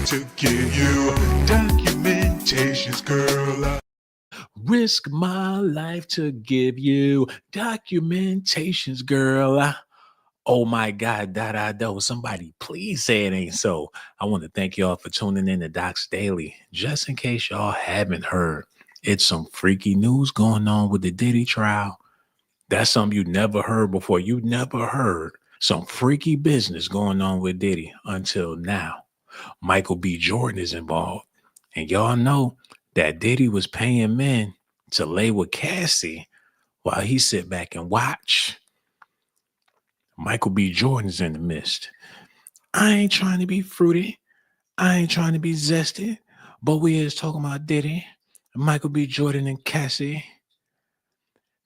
to give you documentations, girl. Risk my life to give you documentations, girl. Oh my God, that was somebody. Please say it ain't so. I want to thank y'all for tuning in to Docs Daily. Just in case y'all haven't heard, it's some freaky news going on with the Diddy trial. That's something you never heard before. You never heard some freaky business going on with Diddy until now. Michael B. Jordan is involved. And y'all know that Diddy was paying men to lay with Cassie while he sit back and watch. Michael B. Jordan's in the midst. I ain't trying to be fruity. I ain't trying to be zesty. But we is talking about Diddy, Michael B. Jordan, and Cassie.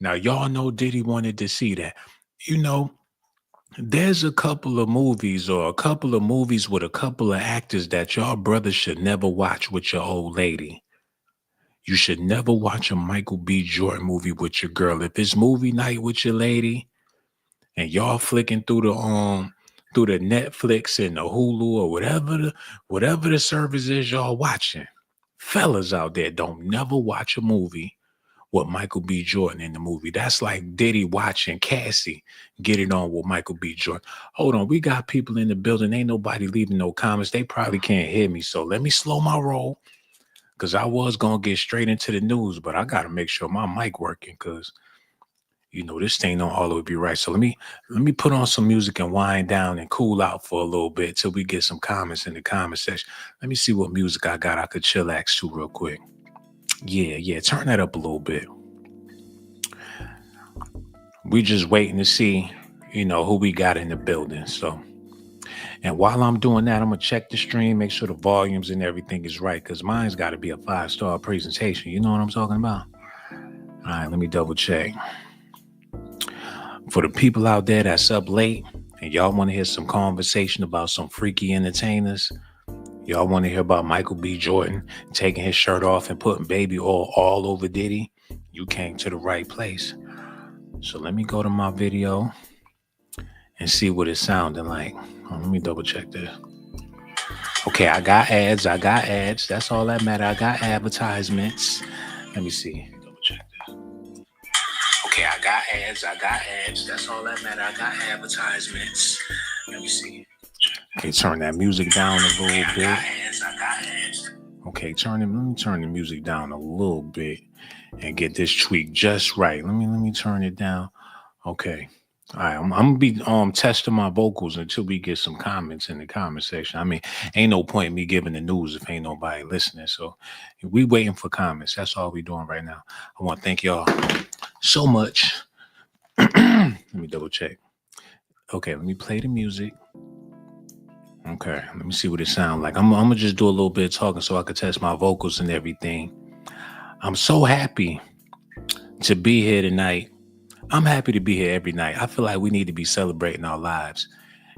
Now, y'all know Diddy wanted to see that. You know, there's a couple of movies with a couple of actors that y'all brothers should never watch with your old lady. You should never watch a Michael B. Jordan movie with your girl. If it's movie night with your lady and y'all flicking through the Netflix and the Hulu or whatever the service is y'all watching, fellas out there, don't never watch a movie with Michael B. Jordan in the movie. That's like Diddy watching Cassie get it on with Michael B. Jordan. Hold on, we got people in the building. Ain't nobody leaving no comments. They probably can't hear me. So let me slow my roll because I was going to get straight into the news, but I got to make sure my mic working because, you know, this thing don't always be right. So let me put on some music and wind down and cool out for a little bit till we get some comments in the comment section. Let me see what music I got I could chillax to real quick. Yeah, turn that up a little bit. We just waiting to see, you know, who we got in the building. So, and while I'm doing that, I'm going to check the stream, make sure the volumes and everything is right because mine's got to be a 5-star presentation. You know what I'm talking about? All right, let me double check. For the people out there that's up late and y'all want to hear some conversation about some freaky entertainers, y'all want to hear about Michael B. Jordan taking his shirt off and putting baby oil all over Diddy, you came to the right place. So let me go to my video and see what it's sounding like. Let me double check this. Okay, I got ads. That's all that matters. I got advertisements. Let me see. Double check this. Okay, I got ads. That's all that matters. I got advertisements. Let me see. Okay, turn that music down a little bit. I got ads. Okay, let me turn the music down a little bit and get this tweak just right. Let me turn it down. Okay. All right, I'm gonna be testing my vocals until we get some comments in the comment section. I mean, ain't no point in me giving the news if ain't nobody listening. So we waiting for comments. That's all we doing right now. I want to thank y'all so much. Let me double check. Okay, let me play the music. Okay, let me see what it sounds like. I'm gonna just do a little bit of talking so I can test my vocals and everything. I'm so happy to be here tonight. I'm happy to be here every night. I feel like we need to be celebrating our lives.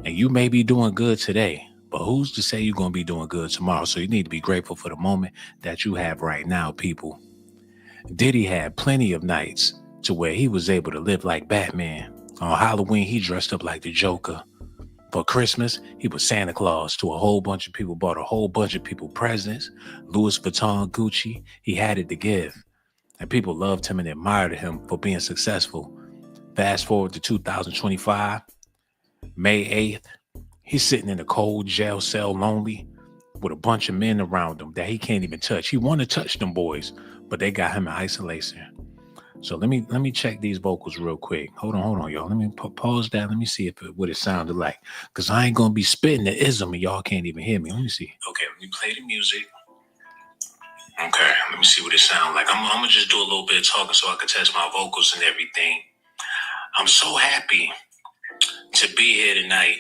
And you may be doing good today, but who's to say you're going to be doing good tomorrow? So you need to be grateful for the moment that you have right now, people. Diddy had plenty of nights to where he was able to live like Batman. On Halloween, he dressed up like the Joker. For Christmas, he was Santa Claus to a whole bunch of people, bought a whole bunch of people presents. Louis Vuitton, Gucci, he had it to give. And people loved him and admired him for being successful. Fast forward to 2025, May 8th, he's sitting in a cold jail cell lonely with a bunch of men around him that he can't even touch. He want to touch them boys, but they got him in isolation. So let me check these vocals real quick. Hold on, y'all. Let me pause that. Let me see what it sounded like. Because I ain't going to be spitting the ism and y'all can't even hear me. Let me see. Okay, let me play the music. Okay, let me see what it sounds like. I'm going to just do a little bit of talking so I can test my vocals and everything. I'm so happy to be here tonight.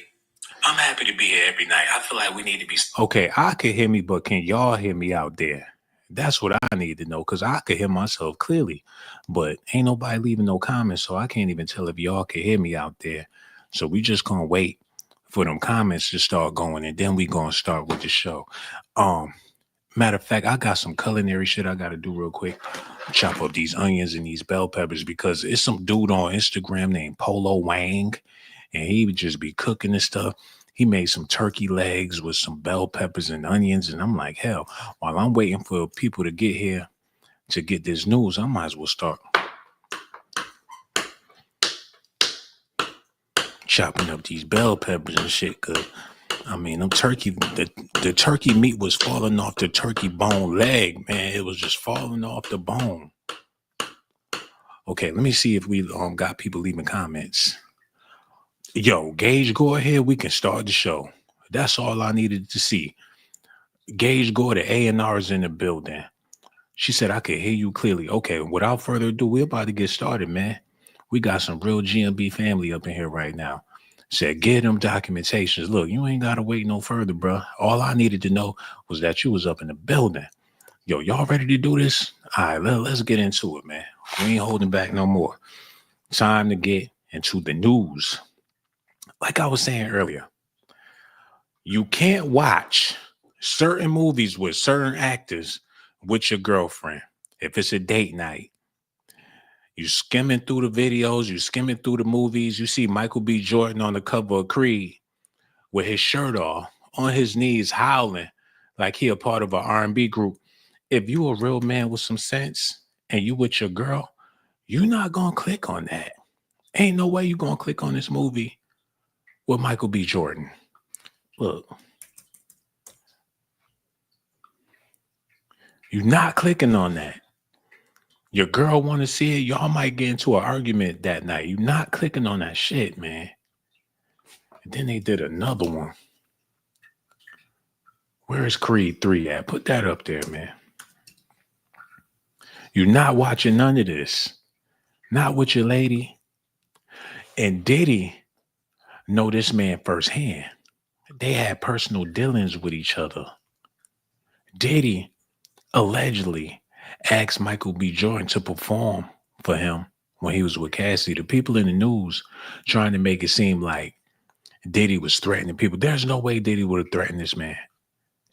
I'm happy to be here every night. I feel like we need to be... Okay, I can hear me, but can y'all hear me out there? That's what I need to know, because I could hear myself clearly, but ain't nobody leaving no comments, so I can't even tell if y'all can hear me out there. So we just gonna wait for them comments to start going, and then we gonna start with the show. Matter of fact, I got some culinary shit I gotta do real quick. Chop up these onions and these bell peppers because it's some dude on Instagram named Polo Wang, and he would just be cooking this stuff. He made some turkey legs with some bell peppers and onions. And I'm like, hell, while I'm waiting for people to get here to get this news, I might as well start chopping up these bell peppers and shit. Cause I mean, the turkey meat was falling off the turkey bone leg, man. It was just falling off the bone. Okay, let me see if we got people leaving comments. Yo, Gage Gore here. We can start the show. That's all I needed to see. Gage Gore, the A&R is in the building. She said, I could hear you clearly. Okay, without further ado, we're about to get started, man. We got some real GMB family up in here right now. Said, get them documentations. Look, you ain't got to wait no further, bro. All I needed to know was that you was up in the building. Yo, y'all ready to do this? All right, let's get into it, man. We ain't holding back no more. Time to get into the news. Like I was saying earlier, you can't watch certain movies with certain actors with your girlfriend. If it's a date night, you skimming through the videos, you skimming through the movies, you see Michael B. Jordan on the cover of Creed with his shirt off, on his knees, howling like he a part of an R&B group. If you a real man with some sense and you with your girl, you're not going to click on that. Ain't no way you going to click on this movie with Michael B. Jordan. Look. You're not clicking on that. Your girl want to see it. Y'all might get into an argument that night. You're not clicking on that shit, man. And then they did another one. Where is Creed 3 at? Put that up there, man. You're not watching none of this. Not with your lady. And Diddy know this man firsthand. They had personal dealings with each other. Diddy allegedly asked Michael B. Jordan to perform for him when he was with Cassie. The people in the news trying to make it seem like Diddy was threatening people. There's no way Diddy would have threatened this man.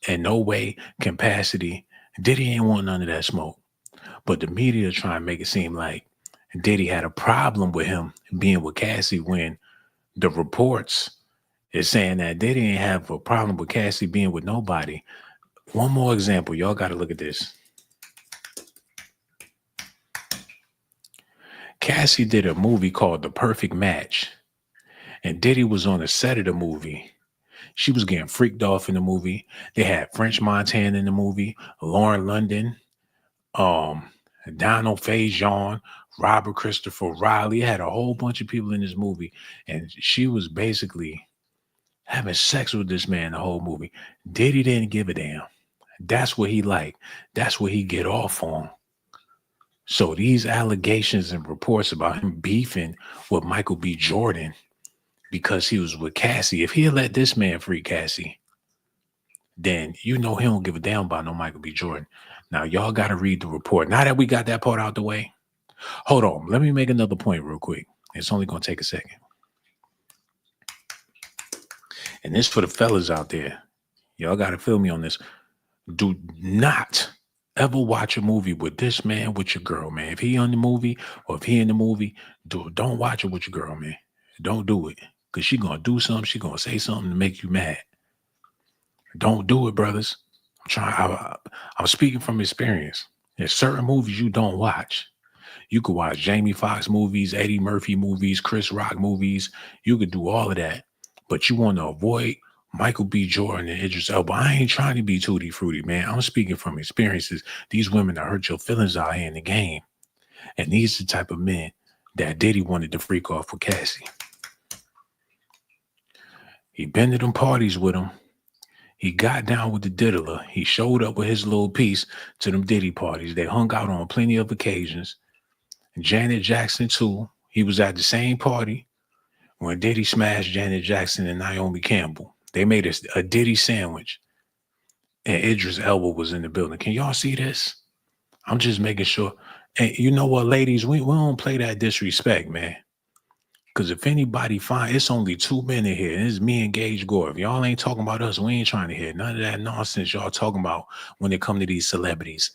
And no way capacity. Diddy ain't want none of that smoke. But the media try and make it seem like Diddy had a problem with him being with Cassie when the reports is saying that Diddy ain't have a problem with Cassie being with nobody. One more example. Y'all got to look at this. Cassie did a movie called The Perfect Match. And Diddy was on the set of the movie. She was getting freaked off in the movie. They had French Montana in the movie, Lauren London, Donald Faison, Robert Christopher Riley. It had a whole bunch of people in this movie. And she was basically having sex with this man the whole movie. Diddy didn't give a damn. That's what he liked. That's what he get off on. So these allegations and reports about him beefing with Michael B. Jordan because he was with Cassie, if he had let this man free Cassie, then you know he don't give a damn about no Michael B. Jordan. Now, y'all got to read the report. Now that we got that part out the way, hold on. Let me make another point real quick. It's only going to take a second. And this for the fellas out there. Y'all got to feel me on this. Do not ever watch a movie with this man with your girl, man. If he on the movie or if he in the movie, don't watch it with your girl, man. Don't do it. Because she going to do something. She going to say something to make you mad. Don't do it, brothers. I'm speaking from experience. There's certain movies you don't watch. You could watch Jamie Foxx movies, Eddie Murphy movies, Chris Rock movies. You could do all of that. But you want to avoid Michael B. Jordan and Idris Elba. I ain't trying to be tutti frutti, man. I'm speaking from experiences. These women that hurt your feelings out here in the game. And these are the type of men that Diddy wanted to freak off with Cassie. He been to them parties with him. He got down with the diddler. He showed up with his little piece to them Diddy parties. They hung out on plenty of occasions. Janet Jackson, too. He was at the same party when Diddy smashed Janet Jackson and Naomi Campbell. They made a Diddy sandwich. And Idris Elba was in the building. Can y'all see this? I'm just making sure. And you know what, ladies? We don't play that disrespect, man. Because if anybody find, it's only 2 men in here. And it's me and Gage Gore. If y'all ain't talking about us, we ain't trying to hear none of that nonsense y'all talking about when it come to these celebrities.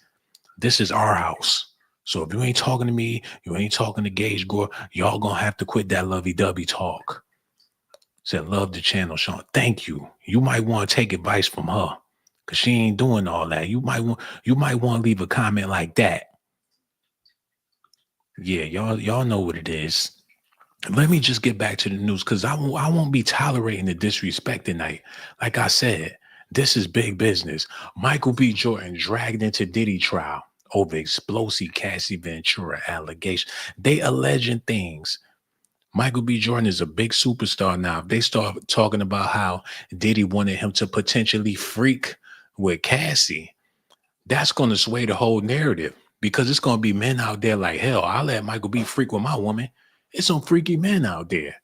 This is our house. So if you ain't talking to me, you ain't talking to Gage Gore, y'all gonna have to quit that lovey-dovey talk. Said, love the channel, Sean. Thank you. You might want to take advice from her. Cause she ain't doing all that. You might want to leave a comment like that. Yeah, y'all know what it is. Let me just get back to the news because I won't be tolerating the disrespect tonight. Like I said, this is big business. Michael B. Jordan dragged into Diddy trial over explosive Cassie Ventura allegation. They alleging things. Michael B. Jordan is a big superstar now. If they start talking about how Diddy wanted him to potentially freak with Cassie, that's going to sway the whole narrative because it's going to be men out there like, hell, I'll let Michael B. freak with my woman. It's some freaky men out there.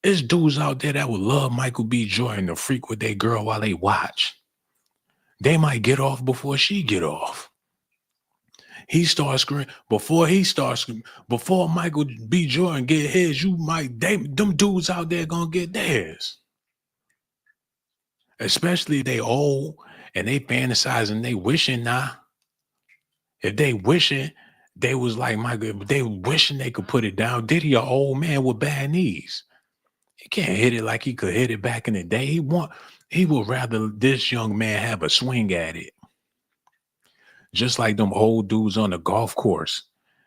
There's dudes out there that would love Michael B. Jordan to freak with their girl while they watch. They might get off before she get off. He starts screaming before Michael B. Jordan get his. Them dudes out there gonna get theirs. Especially if they old and they fantasizing, they wishing now. If they wishing, they was like Michael, they wishing they could put it down. Diddy, an old man with bad knees. He can't hit it like he could hit it back in the day. He would rather this young man have a swing at it. Just like them old dudes on the golf course.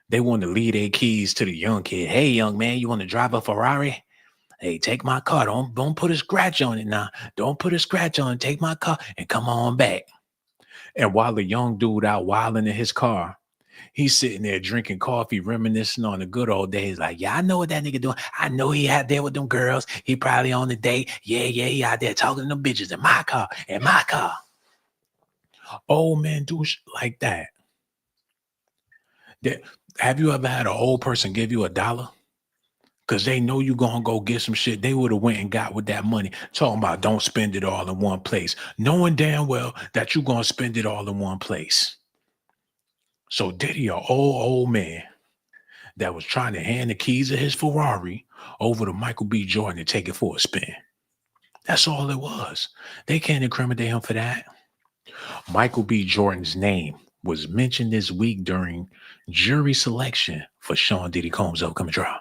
They want to leave their keys to the young kid. Hey, young man, you want to drive a Ferrari? Hey, take my car. Don't put a scratch on it now. Don't put a scratch on it. Take my car and come on back. And while the young dude out wilding in his car, he's sitting there drinking coffee, reminiscing on the good old days. Like, yeah, I know what that nigga doing. I know he out there with them girls. He probably on the date. Yeah, he out there talking to them bitches in my car, Old man do shit like that. Have you ever had an old person give you $1? Because they know you gonna go get some shit. They would have went and got with that money. Talking about don't spend it all in one place. Knowing damn well that you gonna spend it all in one place. So Diddy, an old man that was trying to hand the keys of his Ferrari over to Michael B. Jordan and take it for a spin. That's all it was. They can't incriminate him for that. Michael B. Jordan's name was mentioned this week during jury selection for Sean Diddy Combs' upcoming trial.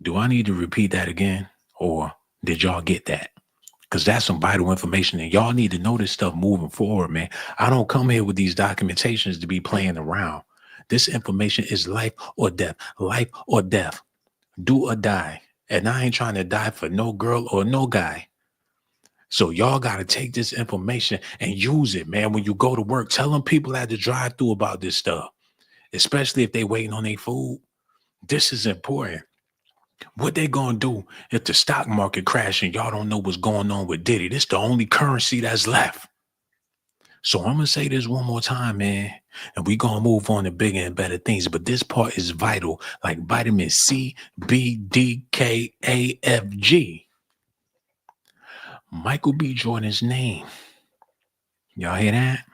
Do I need to repeat that again? Or did y'all get that? Because that's some vital information and y'all need to know this stuff moving forward, man. I don't come here with these documentations to be playing around. This information is life or death. Life or death. Do or die. And I ain't trying to die for no girl or no guy. So y'all got to take this information and use it, man. When you go to work, tell them people at the drive-thru about this stuff, especially if they waiting on their food. This is important. What they gonna do if the stock market crash and y'all don't know what's going on with Diddy? This the only currency that's left. So I'm gonna say this one more time, man, and we gonna move on to bigger and better things. But this part is vital, like vitamin C, B, D, K, A, F, G. Michael B. Jordan's name, y'all hear that?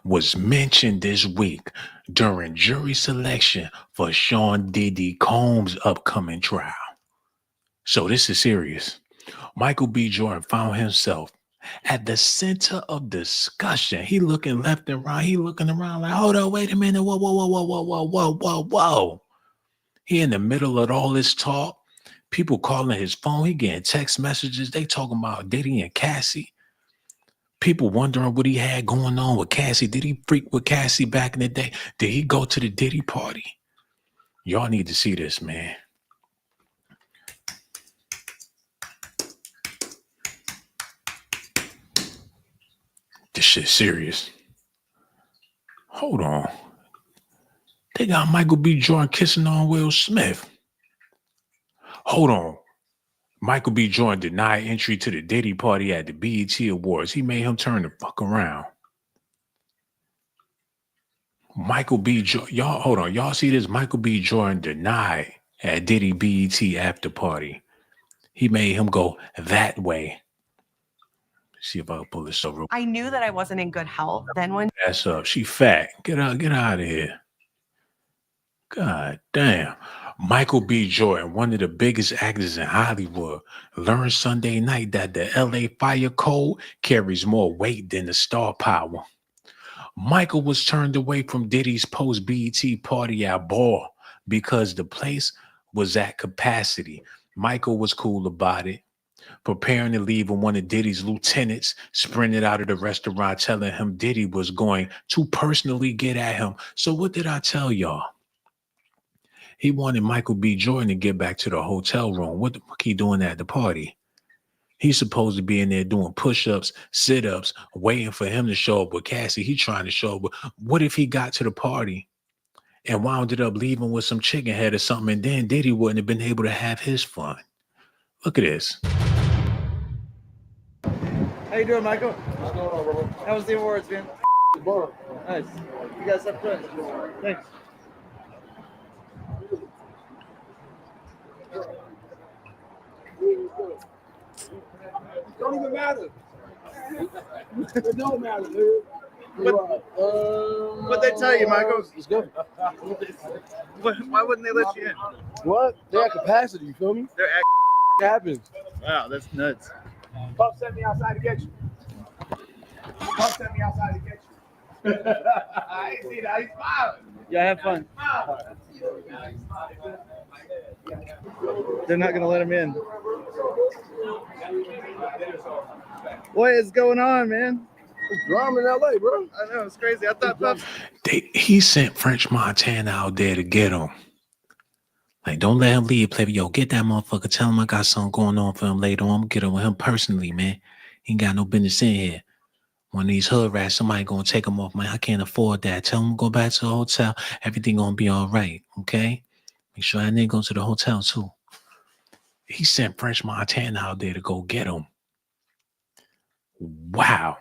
Was mentioned this week during jury selection for Sean Diddy Combs' upcoming trial. So this is serious. Michael B. Jordan found himself at the center of discussion. He looking left and right. He looking around like, hold on, wait a minute. Whoa. He in the middle of all this talk. People calling his phone. He getting text messages. They talking about Diddy and Cassie. People wondering what he had going on with Cassie. Did he freak with Cassie back in the day? Did he go to the Diddy party? Y'all need to see this, man. This shit's serious. Hold on. They got Michael B. Jordan kissing on Will Smith. Hold on. Michael B. Jordan denied entry to the Diddy party at the BET Awards. He made him turn the fuck around. Michael B. Jordan, y'all, hold on. Y'all see this? Michael B. Jordan denied at Diddy BET after party. He made him go that way. Let's see if I can pull this over. I knew that I wasn't in good health. Then when That's up. She fat. Get out of here. God damn. Michael B. Jordan, one of the biggest actors in Hollywood, learned Sunday night that the LA fire code carries more weight than the star power. Michael was turned away from Diddy's post-BET party at Ball because the place was at capacity. Michael was cool about it, preparing to leave when one of Diddy's lieutenants sprinted out of the restaurant telling him Diddy was going to personally get at him. So what did I tell y'all? He wanted Michael B. Jordan to get back to the hotel room. What the fuck he doing at the party? He's supposed to be in there doing push-ups, sit-ups, waiting for him to show up with Cassie. He trying to show up. What if he got to the party and wound up leaving with some chicken head or something, and then Diddy wouldn't have been able to have his fun? Look at this. How you doing, Michael? What's going on, bro? How was the awards, man? Nice. You guys have fun. Thanks. Don't even matter. It don't matter, dude. What'd they tell you, Michael? Let's go. Why wouldn't they let you in? What? They're at capacity, you feel me? They're It happens. wow, that's nuts. Puff sent me outside to get you. Puff sent me outside to get you. I ain't see that. He's smiling. Yeah, have fun. They're not gonna let him in. What is going on, man? It's drama in LA, bro. I know, it's crazy. I thought Puff. He sent French Montana out there to get him. Like, don't let him leave, play. Yo, get that motherfucker. Tell him I got something going on for him later on. I'm gonna get with him personally, man. He ain't got no business in here. One of these hood rats, somebody gonna take him off, man. I can't afford that. Tell him to go back to the hotel. Everything gonna be all right, okay? Make sure that nigga go to the hotel too. He sent French Montana out there to go get him. Wow.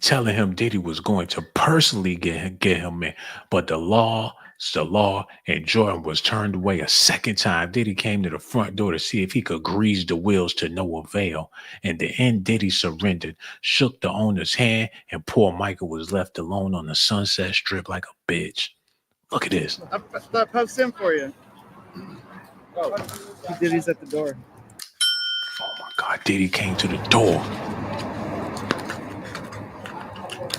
Telling him Diddy was going to personally get him in. But the law, and Jordan was turned away a second time. Diddy came to the front door to see if he could grease the wheels to no avail. In the end, Diddy surrendered, shook the owner's hand, and poor Michael was left alone on the Sunset Strip like a bitch. Look at this. I thought Puff sent for you. Oh, Diddy's at the door. Oh my God, Diddy came to the door.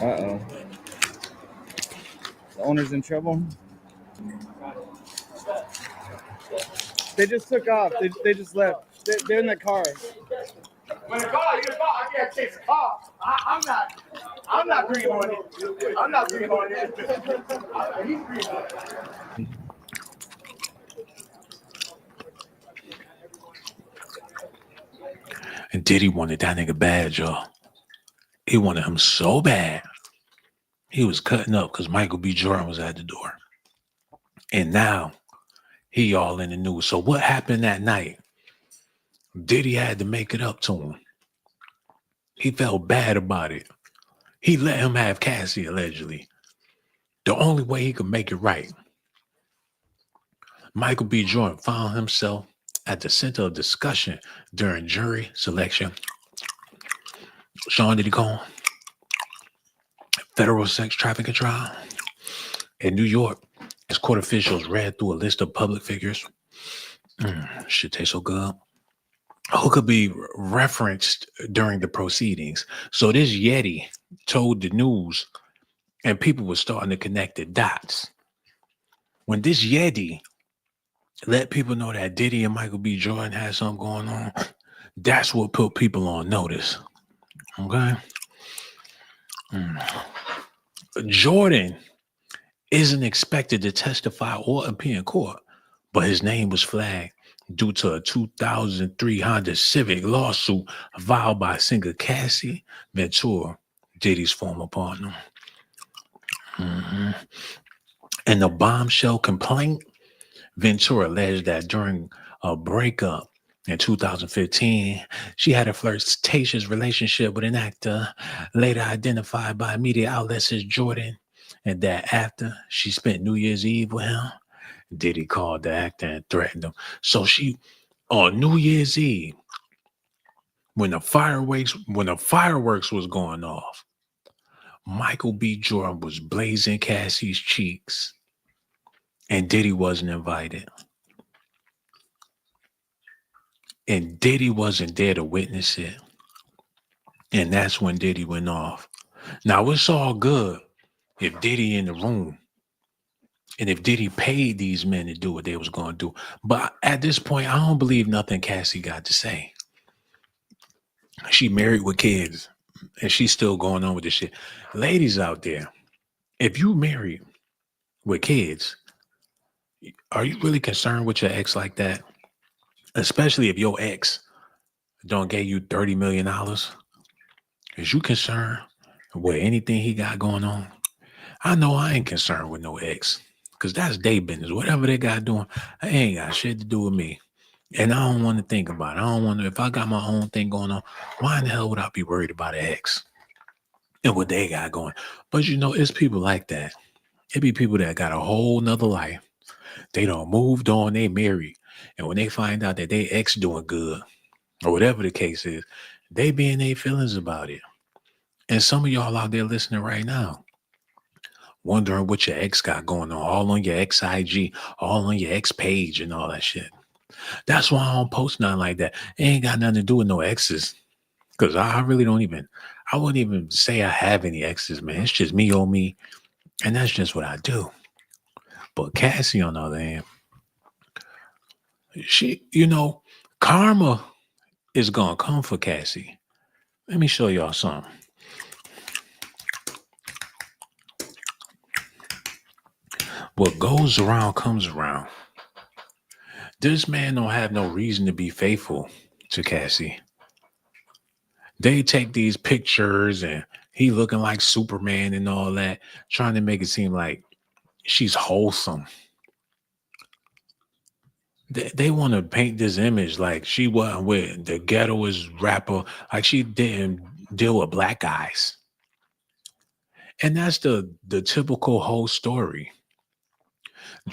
Uh-oh. The owner's in trouble. They just took off. They just left. They're in the car. When the car, you're car, I can't chase a car. I'm not green on it. I'm not green on it. He's green on it. And Diddy wanted that nigga bad, y'all. He wanted him so bad. He was cutting up because Michael B. Jordan was at the door. And now he all in the news. So what happened that night? Diddy had to make it up to him. He felt bad about it. He let him have Cassie, allegedly. The only way he could make it right. Michael B. Jordan found himself at the center of discussion during jury selection. Sean Diddy Cohen, federal sex trafficking trial in New York, as court officials read through a list of public figures. Shit tastes so good. Who could be referenced during the proceedings. So this Yeti told the news, and people were starting to connect the dots. When this Yeti let people know that Diddy and Michael B. Jordan had something going on, that's what put people on notice. Okay? Jordan isn't expected to testify or appear in court, but his name was flagged due to a 2003 Honda Civic lawsuit filed by singer Cassie Ventura, Diddy's former partner. In the bombshell complaint, Ventura alleged that during a breakup in 2015, she had a flirtatious relationship with an actor, later identified by media outlets as Jordan, and that after she spent New Year's Eve with him, Diddy called the actor and threatened him. So she, on New Year's Eve, when the fireworks was going off, Michael B. Jordan was blazing Cassie's cheeks, and Diddy wasn't invited. And Diddy wasn't there to witness it. And that's when Diddy went off. Now, it's all good if Diddy in the room And if Diddy paid these men to do what they was going to do. But at this point, I don't believe nothing Cassie got to say. She married with kids and she's still going on with this shit. Ladies out there, if you married with kids, are you really concerned with your ex like that? Especially if your ex don't give you $30 million. Is you concerned with anything he got going on? I know I ain't concerned with no ex because that's their business. Whatever they got doing, I ain't got shit to do with me. And I don't want to think about it. I don't want to, if I got my own thing going on, why in the hell would I be worried about an ex and what they got going? But you know, it's people like that. It be people that got a whole nother life. They done moved on, they married. And when they find out that they ex doing good, or whatever the case is, they be in their feelings about it. And some of y'all out there listening right now, wondering what your ex got going on, all on your ex IG, all on your ex page and all that shit. That's why I don't post nothing like that. It ain't got nothing to do with no exes. Because I really don't even, I wouldn't even say I have any exes, man. It's just me on me. And that's just what I do. But Cassie, on the other hand, she, you know, karma is going to come for Cassie. Let me show y'all something. What goes around comes around. This man don't have no reason to be faithful to Cassie. They take these pictures and he looking like Superman and all that, trying to make it seem like she's wholesome. They want to paint this image like she wasn't with the ghettoest rapper, like she didn't deal with black guys. And that's the typical whole story.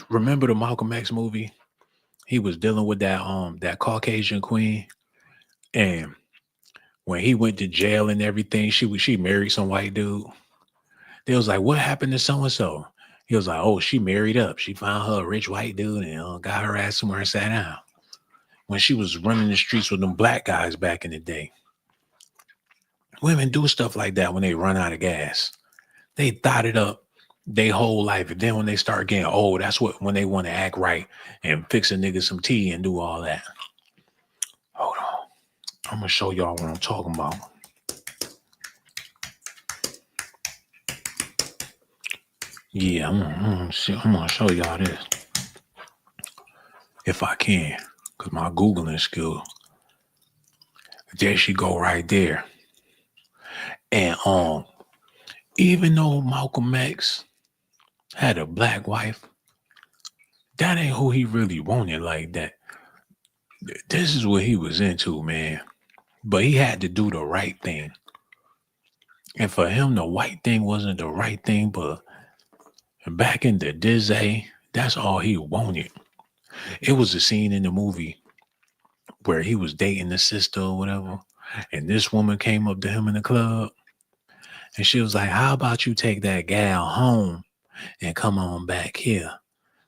Remember the Malcolm X movie? He was dealing with that Caucasian queen, and when he went to jail and everything, she married some white dude. They was like, "What happened to so and so?" He was like, "Oh, she married up. She found her a rich white dude and got her ass somewhere and sat down." When she was running the streets with them black guys back in the day, women do stuff like that when they run out of gas. They thought it up their whole life, and then when they start getting old, that's when they want to act right and fix a nigga some tea and do all that. Hold on. I'm gonna show y'all what I'm talking about. Yeah, I'm gonna show y'all this if I can, cause my Googling skill. There she go right there. And even though Malcolm X had a black wife, that ain't who he really wanted like that. This is what he was into, man. But he had to do the right thing. And for him, the white thing wasn't the right thing, but back in the Dizzy, that's all he wanted. It was a scene in the movie where he was dating the sister or whatever, and this woman came up to him in the club, and she was like, "How about you take that gal home and come on back here?"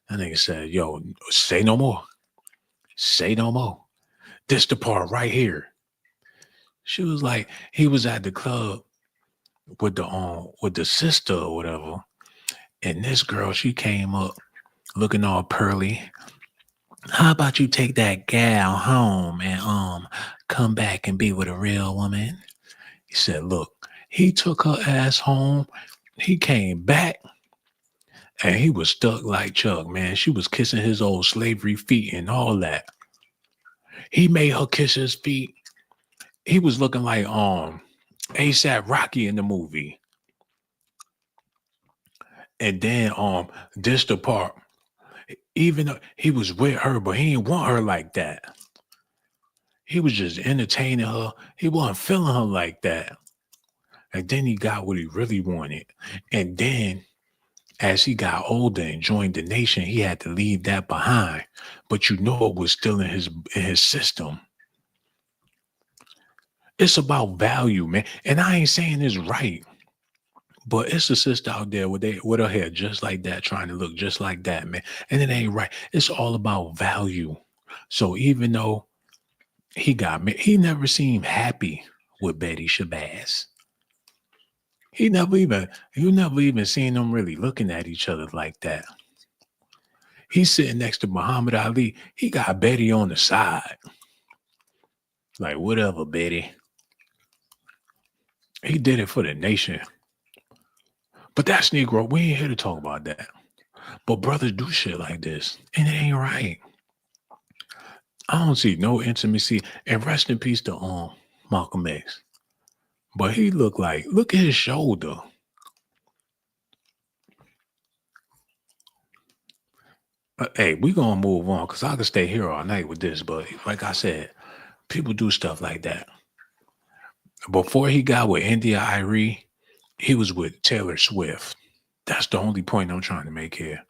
That nigga said, "Yo, say no more. Say no more. This the part right here." She was like, he was at the club with the sister or whatever, and this girl, she came up looking all pearly. "How about you take that gal home and come back and be with a real woman?" He said, "Look, he took her ass home. He came back and he was stuck like Chuck, man. She was kissing his old slavery feet and all that. He made her kiss his feet. He was looking like ASAP Rocky in the movie." And then this the part. Even though he was with her, but he didn't want her like that. He was just entertaining her. He wasn't feeling her like that. And then he got what he really wanted. And then as he got older and joined the nation, he had to leave that behind. But you know it was still in his system. It's about value, man. And I ain't saying it's right. But it's a sister out there with her hair just like that, trying to look just like that, man. And it ain't right. It's all about value. So even though he never seemed happy with Betty Shabazz. You never even seen them really looking at each other like that. He's sitting next to Muhammad Ali. He got Betty on the side. Like, whatever, Betty. He did it for the nation. But that's Negro. We ain't here to talk about that. But brothers do shit like this, and it ain't right. I don't see no intimacy. And rest in peace to Malcolm X. But he look at his shoulder. Hey, we gonna move on because I could stay here all night with this. But like I said, people do stuff like that. Before he got with India Irie, he was with Taylor Swift. That's the only point I'm trying to make here.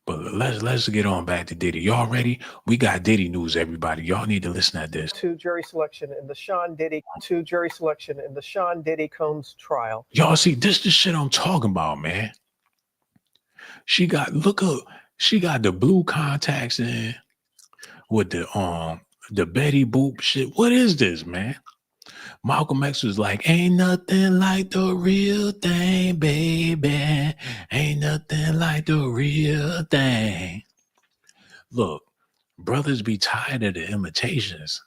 But let's get on back to Diddy. Y'all ready? We got Diddy news, everybody. Y'all need to listen to this. To jury selection in the Sean Diddy Combs trial. Y'all see, this is the shit I'm talking about, man. She got the blue contacts in with the Betty Boop shit. What is this, man? Malcolm X was like, ain't nothing like the real thing, baby. Ain't nothing like the real thing. Look, brothers be tired of the imitations.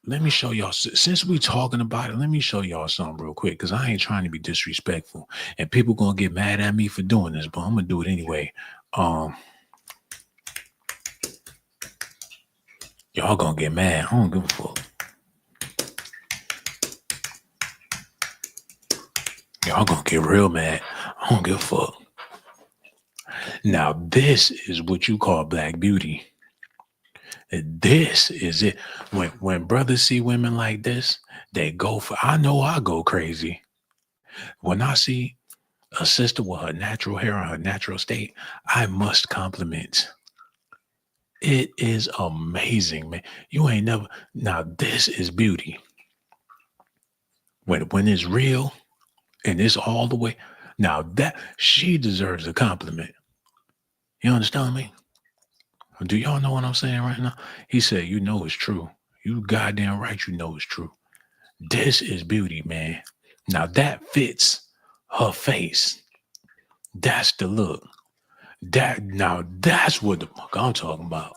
Let me show y'all, since we talking about it, let me show y'all something real quick, because I ain't trying to be disrespectful. And people gonna get mad at me for doing this, but I'm gonna do it anyway. Y'all gonna get mad. I don't give a fuck. Y'all gonna get real mad. I don't give a fuck. Now, this is what you call black beauty. This is it. When brothers see women like this, they go for, I know I go crazy. When I see a sister with her natural hair and her natural state, I must compliment. It is amazing, man. You ain't never, now this is beauty. When it's real, and it's all the way. Now that she deserves a compliment. You understand me? Do y'all know what I'm saying right now? He said, you know it's true. You goddamn right, you know it's true. This is beauty, man. Now that fits her face. That's the look. Now that's what the fuck I'm talking about.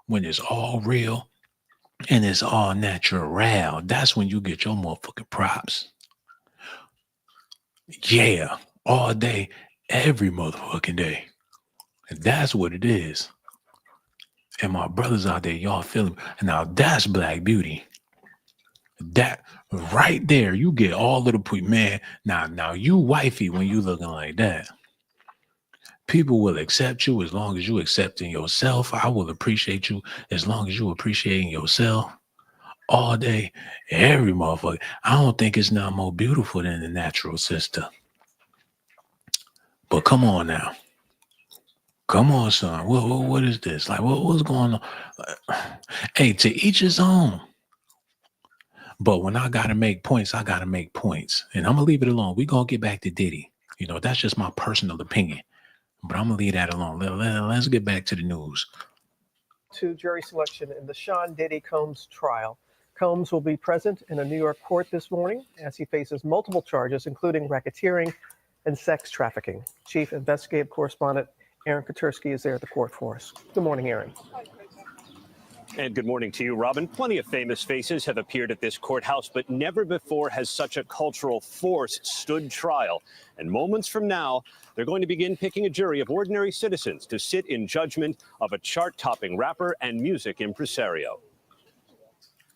When it's all real and it's all natural, that's when you get your motherfucking props. Yeah, all day, every motherfucking day. And that's what it is. And my brothers out there, y'all feeling. Now that's black beauty. That right there, you get all of the man. Now you wifey when you looking like that. People will accept you as long as you accepting yourself. I will appreciate you as long as you appreciating yourself. All day, every motherfucker. I don't think it's not more beautiful than the natural sister. But come on now. Come on, son. What is this? Like, what's going on? Hey, to each his own. But when I got to make points, I got to make points. And I'm going to leave it alone. We're going to get back to Diddy. You know, that's just my personal opinion. But I'm going to leave that alone. Let's get back to the news. To jury selection in the Sean Diddy Combs trial. Combs will be present in a New York court this morning as he faces multiple charges, including racketeering and sex trafficking. Chief Investigative Correspondent Aaron Katursky is there at the court for us. Good morning, Aaron. And good morning to you, Robin. Plenty of famous faces have appeared at this courthouse, but never before has such a cultural force stood trial. And moments from now, they're going to begin picking a jury of ordinary citizens to sit in judgment of a chart-topping rapper and music impresario.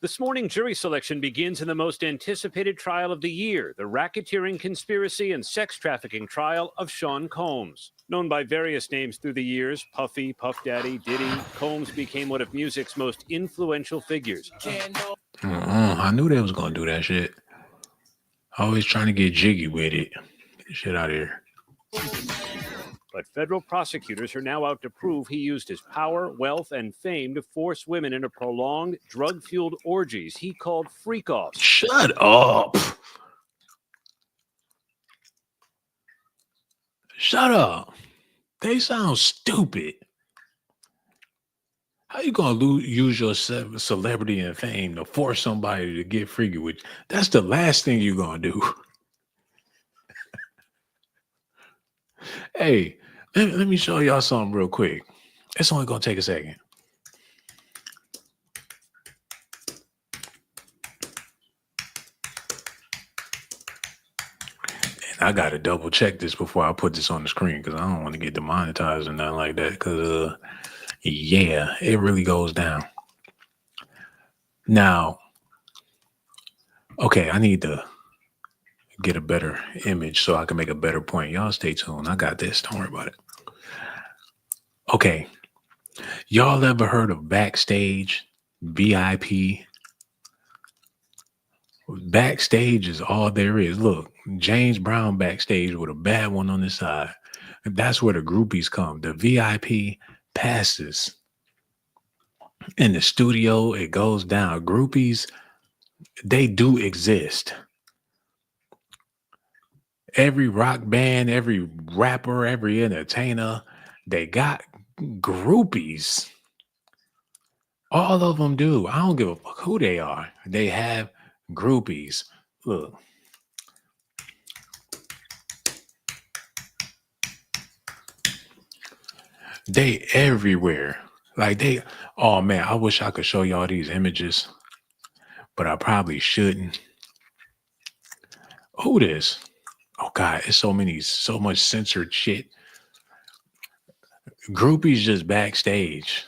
This morning, jury selection begins in the most anticipated trial of the year, the racketeering, conspiracy, and sex trafficking trial of Sean Combs. Known by various names through the years, Puffy, Puff Daddy, Diddy, Combs became one of music's most influential figures. I knew they was going to do that shit. Always trying to get jiggy with it. Get shit out of here. But federal prosecutors are now out to prove he used his power, wealth, and fame to force women into prolonged, drug-fueled orgies he called freak-offs. Shut up. Shut up. They sound stupid. How you gonna use your celebrity and fame to force somebody to get freaky with you? That's the last thing you're gonna do. Hey, Let me show y'all something real quick. It's only gonna take a second. And I gotta double check this before I put this on the screen because I don't want to get demonetized or nothing like that. Because yeah, it really goes down. Now, okay, I need to get a better image so I can make a better point. Y'all stay tuned. I got this. Don't worry about it. Okay. Y'all ever heard of Backstage, VIP? Backstage is all there is. Look, James Brown backstage with a bad one on the side. That's where the groupies come. The VIP passes. In the studio, it goes down. Groupies, they do exist. Every rock band, every rapper, every entertainer, they got groupies. All of them do. I don't give a fuck who they are. They have groupies. Look. They everywhere. Like oh man, I wish I could show y'all these images, but I probably shouldn't. Who this? Oh God, it's so much censored shit. Groupies just backstage.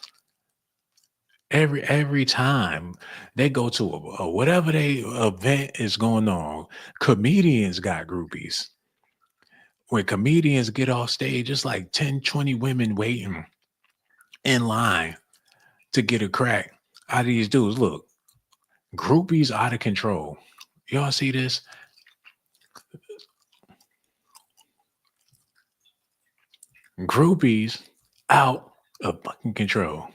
Every time they go to a whatever event is going on, comedians got groupies. When comedians get off stage, it's like 10, 20 women waiting in line to get a crack out of these dudes. Look, groupies out of control. Y'all see this? Groupies out of fucking control.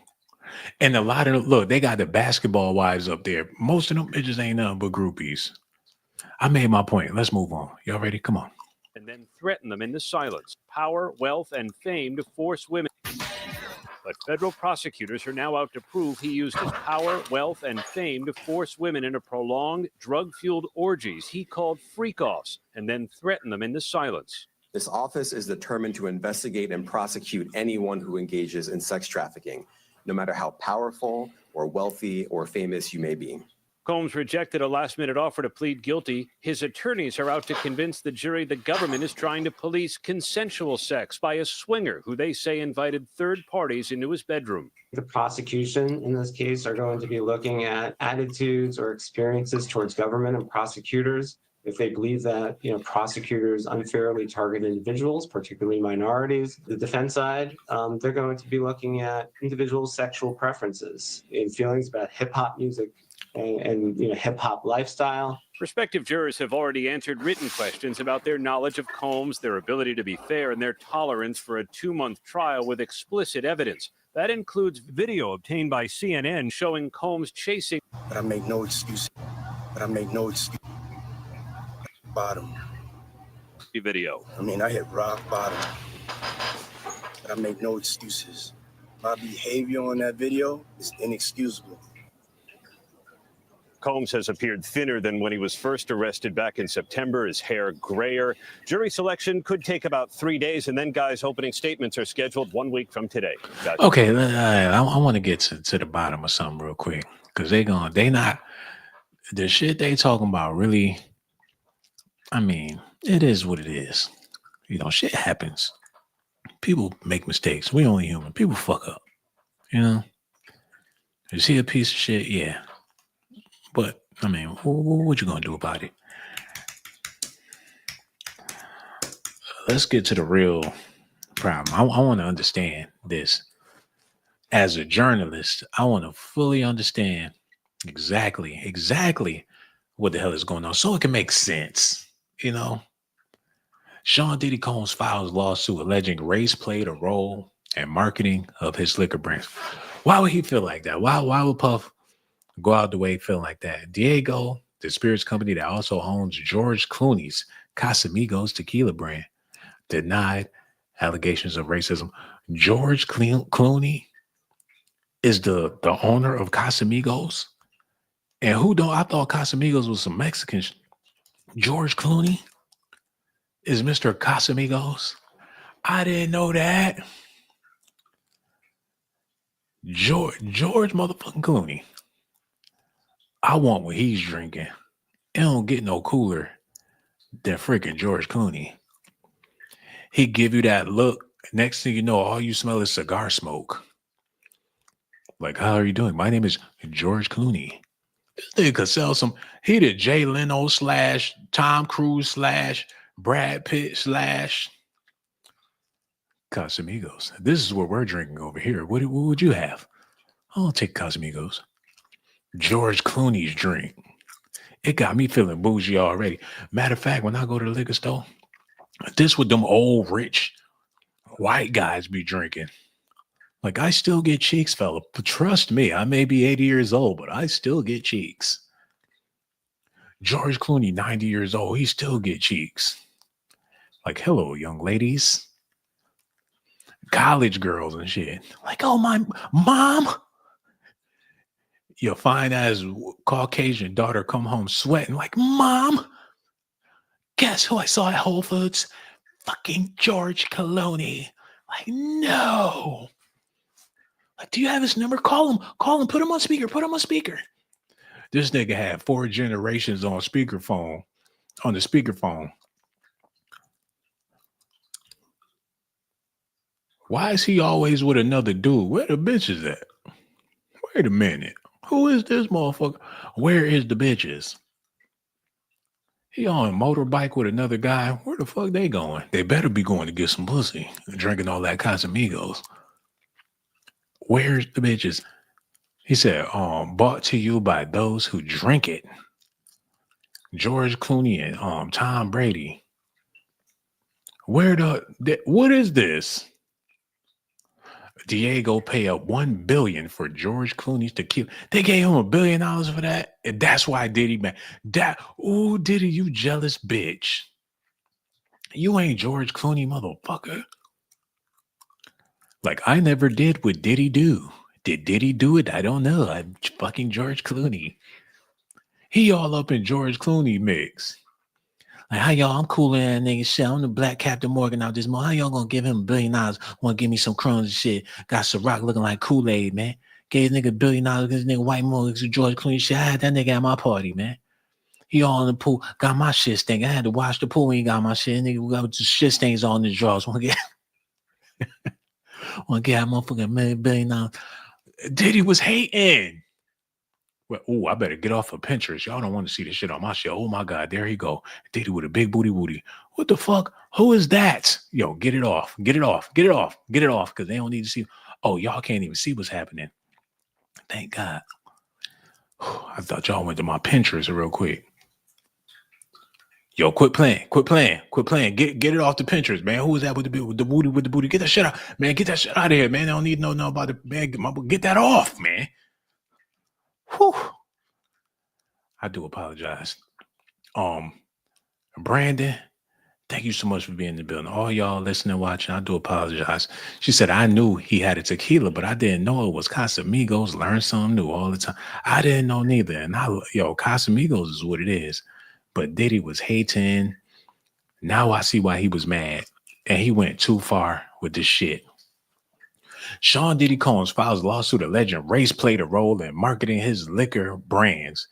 And a lot of look, they got the basketball wives up there. Most of them bitches ain't nothing but groupies. I made my point. Let's move on. Y'all ready? Come on. And then threaten them into silence. Power, wealth, and fame to force women. But federal prosecutors are now out to prove he used his power, wealth, and fame to force women into prolonged, drug-fueled orgies he called freak-offs, and then threaten them into silence. This office is determined to investigate and prosecute anyone who engages in sex trafficking, no matter how powerful or wealthy or famous you may be. Combs rejected a last-minute offer to plead guilty. His attorneys are out to convince the jury the government is trying to police consensual sex by a swinger who they say invited third parties into his bedroom. The prosecution in this case are going to be looking at attitudes or experiences towards government and prosecutors. If they believe that, prosecutors unfairly target individuals, particularly minorities, the defense side, they're going to be looking at individuals' sexual preferences and feelings about hip hop music and hip hop lifestyle. Prospective jurors have already answered written questions about their knowledge of Combs, their ability to be fair, and their tolerance for a 2-month trial with explicit evidence. That includes video obtained by CNN showing Combs chasing. But I make no excuse. Bottom. Video. I hit rock bottom. But I make no excuses. My behavior on that video is inexcusable. Combs has appeared thinner than when he was first arrested back in September, his hair grayer. Jury selection could take about 3 days, and then guys' opening statements are scheduled 1 week from today. Okay, I want to get to the bottom of something real quick, because the shit they talking about really, it is what it is. Shit happens. People make mistakes. We only human. People fuck up. Is he a piece of shit? Yeah. But, what you gonna do about it? Let's get to the real problem. I want to understand this. As a journalist, I want to fully understand exactly what the hell is going on so it can make sense. Sean Diddy Combs files lawsuit alleging race played a role in marketing of his liquor brands. Why would he feel like that? Why would Puff go out the way feeling like that? Diego, the spirits company that also owns George Clooney's Casamigos tequila brand, denied allegations of racism. George Clooney is the owner of Casamigos. And I thought Casamigos was some Mexicans. George Clooney is Mr. Casamigos. I didn't know that. George motherfucking Clooney. I want what he's drinking. It don't get no cooler than freaking George Clooney. He give you that look. Next thing you know, all you smell is cigar smoke. Like, how are you doing? My name is George Clooney. This nigga could sell some. He did Jay Leno / Tom Cruise / Brad Pitt / Casamigos. This is what we're drinking over here. What would you have? I'll take Casamigos. George Clooney's drink. It got me feeling bougie already. Matter of fact, when I go to the liquor store, this what them old rich white guys be drinking. Like, I still get cheeks, fella. But trust me, I may be 80 years old, but I still get cheeks. George Clooney, 90 years old, he still get cheeks. Like, hello, young ladies. College girls and shit. Like, oh, my mom. Your fine ass Caucasian daughter come home sweating like, Mom, guess who I saw at Whole Foods? Fucking George Clooney. Like, no. Like, do you have his number? Call him, put him on speaker. This nigga had 4 generations on the speakerphone. Why is he always with another dude? Where the bitches at? Wait a minute. Who is this motherfucker? Where is the bitches? He on a motorbike with another guy. Where the fuck they going? They better be going to get some pussy. Drinking all that Casamigos. Where's the bitches? He said, bought to you by those who drink it. George Clooney and Tom Brady. What is this? Diego pay up $1 billion for George Clooney's tequila. They gave him $1 billion for that. And that's why Diddy, man. Diddy, you jealous bitch. You ain't George Clooney, motherfucker. Like, I never did what Diddy do. Did Diddy do it? I don't know. I'm fucking George Clooney. He all up in George Clooney mix. Like, how y'all? I'm cooler than nigga shit. I'm the black Captain Morgan out this morning. How y'all gonna give him $1 billion? Want to give me some crumbs and shit? Got Ciroc looking like Kool-Aid, man. Gave nigga $1 billion because nigga white Morgan, George Clooney shit. I had that nigga at my party, man. He all in the pool. Got my shit stinking. I had to wash the pool when he got my shit. Nigga got the shit stains on his drawers. Want to get that motherfucking $1 billion. Diddy was hating. Well, I better get off of Pinterest. Y'all don't want to see this shit on my shit. Oh my God, there he go. Diddy with a big booty woody. What the fuck? Who is that? Yo, get it off. Because they don't need to see. Oh, y'all can't even see what's happening. Thank God. I thought y'all went to my Pinterest real quick. Yo, quit playing. Get it off the Pinterest, man. Who is that with the booty? Get that shit out, man. Get that shit out of here, man. I don't need to know about it, man. Get that off, man. Whew. I do apologize. Brandon, thank you so much for being in the building. All y'all listening, watching, I do apologize. She said, I knew he had a tequila, but I didn't know it was Casamigos. Learn something new all the time. I didn't know neither. And Casamigos is what it is. But Diddy was hating. Now I see why he was mad. And he went too far with this shit. Sean Diddy Combs files a lawsuit alleging race played a role in marketing his liquor brands.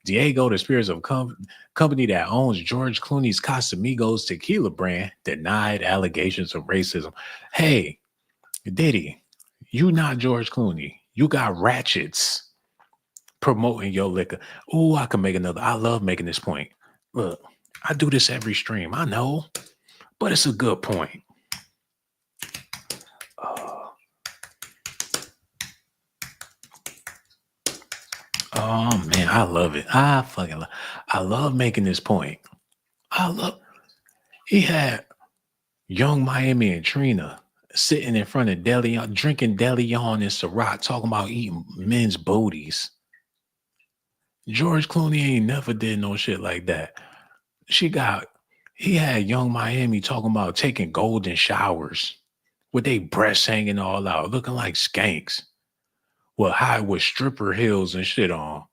Diego, the spirits of company that owns George Clooney's Casamigos tequila brand, denied allegations of racism. Hey, Diddy, you not George Clooney. You got ratchets promoting your liquor. Oh, I can make another. I love making this point. Look, I do this every stream. I know, but it's a good point. Oh man, I love it. I love making this point. He had Young Miami and Trina sitting in front of DeLeon, drinking DeLeon and Ciroc, talking about eating men's booties. George Clooney ain't never did no shit like that. He had Young Miami talking about taking golden showers with their breasts hanging all out, looking like skanks. With stripper heels and shit on,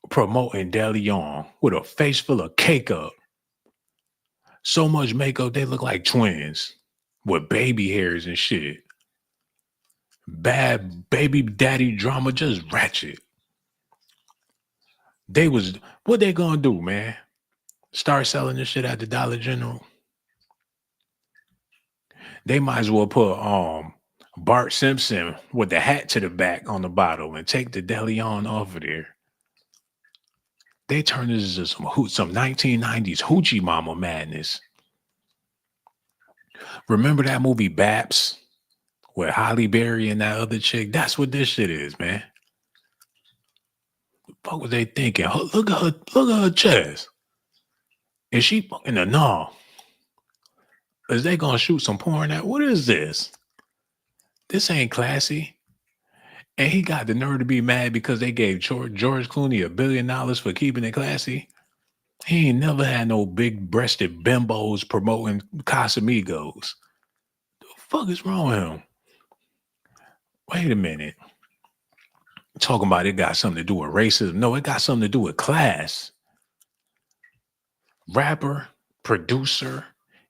promoting DeLeon with a face full of cake up. So much makeup, they look like twins with baby hairs and shit. Bad baby daddy drama, just ratchet. What they gonna do, man? Start selling this shit at the Dollar General? They might as well put Bart Simpson with the hat to the back on the bottle and take the deli on off of there. They turn this into some 1990s hoochie mama madness. Remember that movie Baps with Holly Berry and that other chick? That's what this shit is, man. What was they thinking? Look at her chest. Is she fucking a no? Is they gonna shoot some porn at? What is this? This ain't classy. And he got the nerve to be mad because they gave George Clooney $1 billion for keeping it classy. He ain't never had no big-breasted bimbos promoting Casamigos. The fuck is wrong with him? Wait a minute. Talking about it got something to do with racism. No, it got something to do with class. Rapper, producer,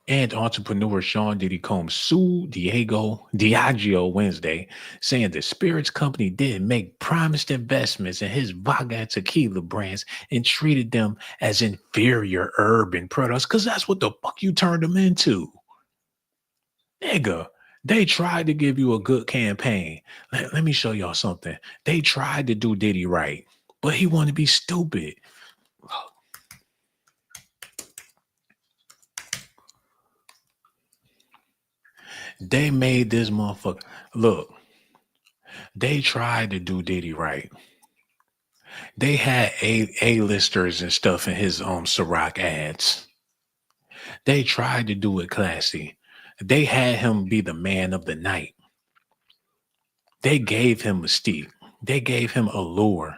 and entrepreneur Sean Diddy Combs sued Diageo Wednesday, saying the spirits company didn't make promised investments in his vodka and tequila brands and treated them as inferior urban products, because that's what the fuck you turned them into. Nigga, they tried to give you a good campaign. Let me show y'all something. They tried to do Diddy right, but he wanted to be stupid. They made this motherfucker. Look, they tried to do Diddy right. They had A-listers and stuff in his Ciroc ads. They tried to do it classy. They had him be the man of the night. They gave him mystique. They gave him allure.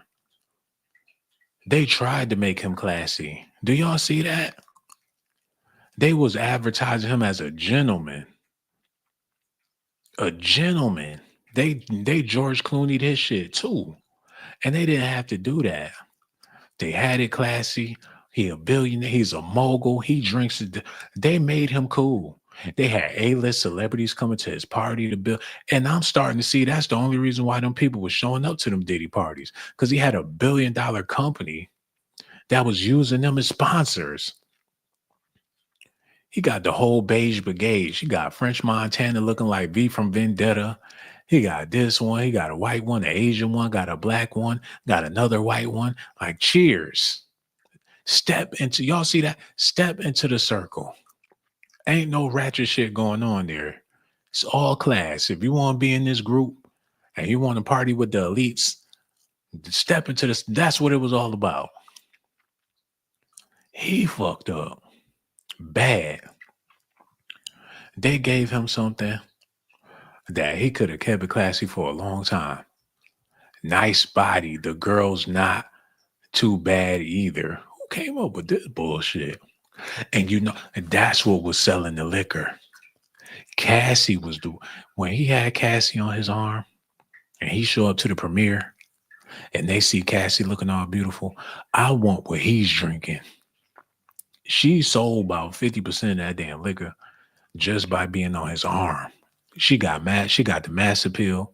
They tried to make him classy. Do y'all see that? They was advertising him as a gentleman. A gentleman. They George Clooney'd his shit too. And they didn't have to do that. They had it classy. He a billionaire. He's a mogul. He drinks it. They made him cool. They had A-list celebrities coming to his party to build. And I'm starting to see that's the only reason why them people were showing up to them Diddy parties. Because he had $1 billion company that was using them as sponsors. He got the whole beige brigade. He got French Montana looking like V from Vendetta. He got this one. He got a white one, an Asian one, got a black one, got another white one. Like, cheers. Y'all see that? Step into the circle. Ain't no ratchet shit going on there. It's all class. If you want to be in this group and you want to party with the elites, step into this. That's what it was all about. He fucked up. Bad. They gave him something that he could have kept it classy for a long time. Nice body. The girl's not too bad either. Who came up with this bullshit? And you know, that's what was selling the liquor. Cassie was when he had Cassie on his arm and he showed up to the premiere and they see Cassie looking all beautiful. I want what he's drinking. She sold about 50% of that damn liquor just by being on his arm. She got mad. She got the mass appeal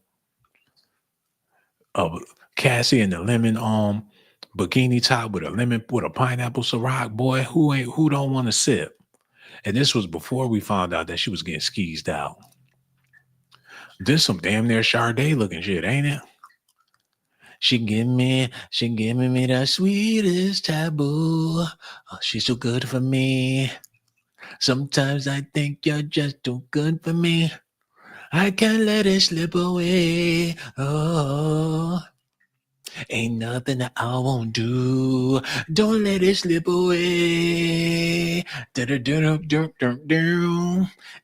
of Cassie in the lemon bikini top with a pineapple Ciroc. Boy, who don't want to sip? And this was before we found out that she was getting skeezed out. This some damn near Sade looking shit, ain't it? She give me the sweetest taboo. Oh, she's too good for me. Sometimes I think you're just too good for me. I can't let it slip away. Oh, ain't nothing that I won't do. Don't let it slip away.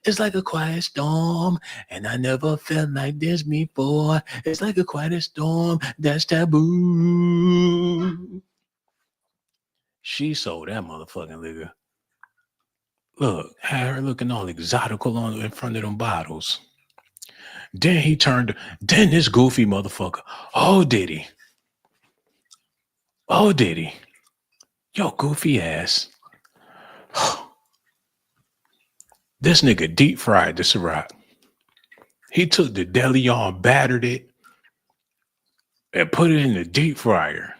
It's like a quiet storm, and I never felt like this before. It's like a quiet storm that's taboo. She sold that motherfucking liquor. Look, had her looking all exotical in front of them bottles. Then this goofy motherfucker. Oh, Diddy. Yo, goofy ass. This nigga deep fried the Ciroc. He took the DeLeon, battered it, and put it in the deep fryer.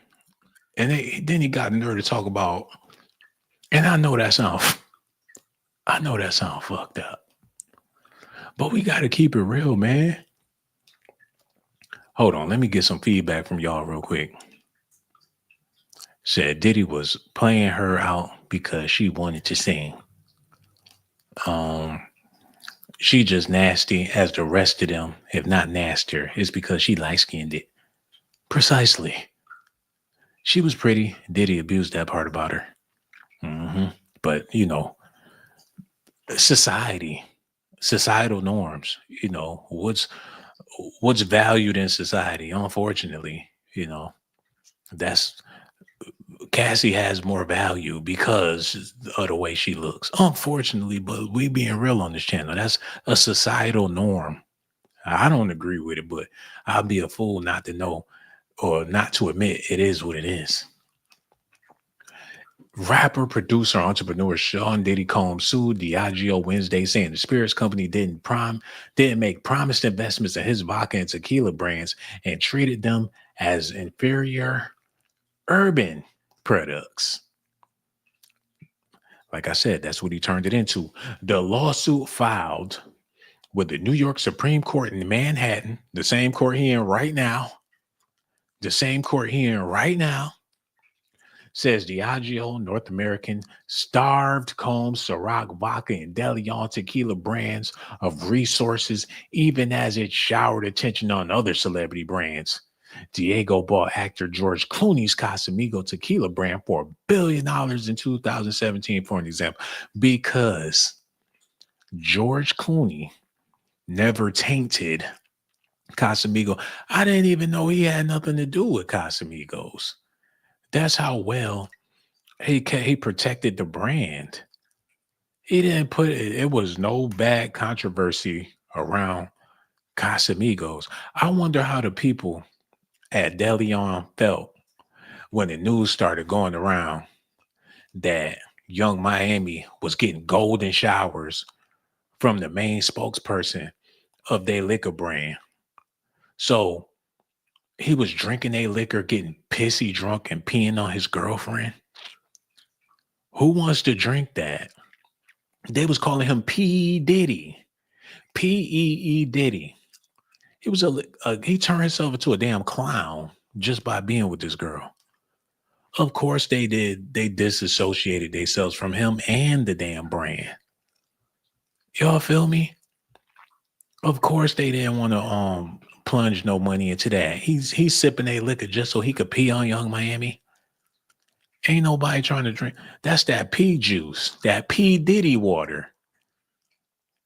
And then he got the nerve to talk about, and I know that sound fucked up. But we gotta keep it real, man. Hold on, let me get some feedback from y'all real quick. Said Diddy was playing her out because she wanted to sing. She just nasty as the rest of them, if not nastier. It's because she light-skinned it. Precisely. She was pretty. Diddy abused that part about her. But, societal norms, what's valued in society. Unfortunately, that's Cassie has more value because of the way she looks. Unfortunately, but we being real on this channel, that's a societal norm. I don't agree with it, but I'll be a fool not to know or not to admit it is what it is. Rapper, producer, entrepreneur Sean Diddy Combs sued Diageo Wednesday, saying the spirits company didn't make promised investments in his vodka and tequila brands and treated them as inferior urban products. Like I said, that's what he turned it into. The lawsuit filed with the New York Supreme Court in Manhattan, the same court he in right now, says Diageo North American starved Combs, Ciroc Vodka, and DeLeon tequila brands of resources, even as it showered attention on other celebrity brands. Diego bought actor George Clooney's Casamigo tequila brand for $1 billion in 2017, for an example, because George Clooney never tainted Casamigo. I didn't even know he had nothing to do with Casamigos. That's how well he protected the brand. He didn't put it. It was no bad controversy around Casamigos. I wonder how the people at DeLeon felt when the news started going around that Young Miami was getting golden showers from the main spokesperson of their liquor brand. So he was drinking their liquor, getting pissy drunk and peeing on his girlfriend. Who wants to drink that? They was calling him P. Diddy. P-E-E Diddy. He turned himself into a damn clown just by being with this girl. Of course they did. They disassociated themselves from him and the damn brand. Y'all feel me? Of course they didn't want to plunge no money into that. He's sipping a liquor just so he could pee on Young Miami. Ain't nobody trying to drink. That's that P juice, that P Diddy water.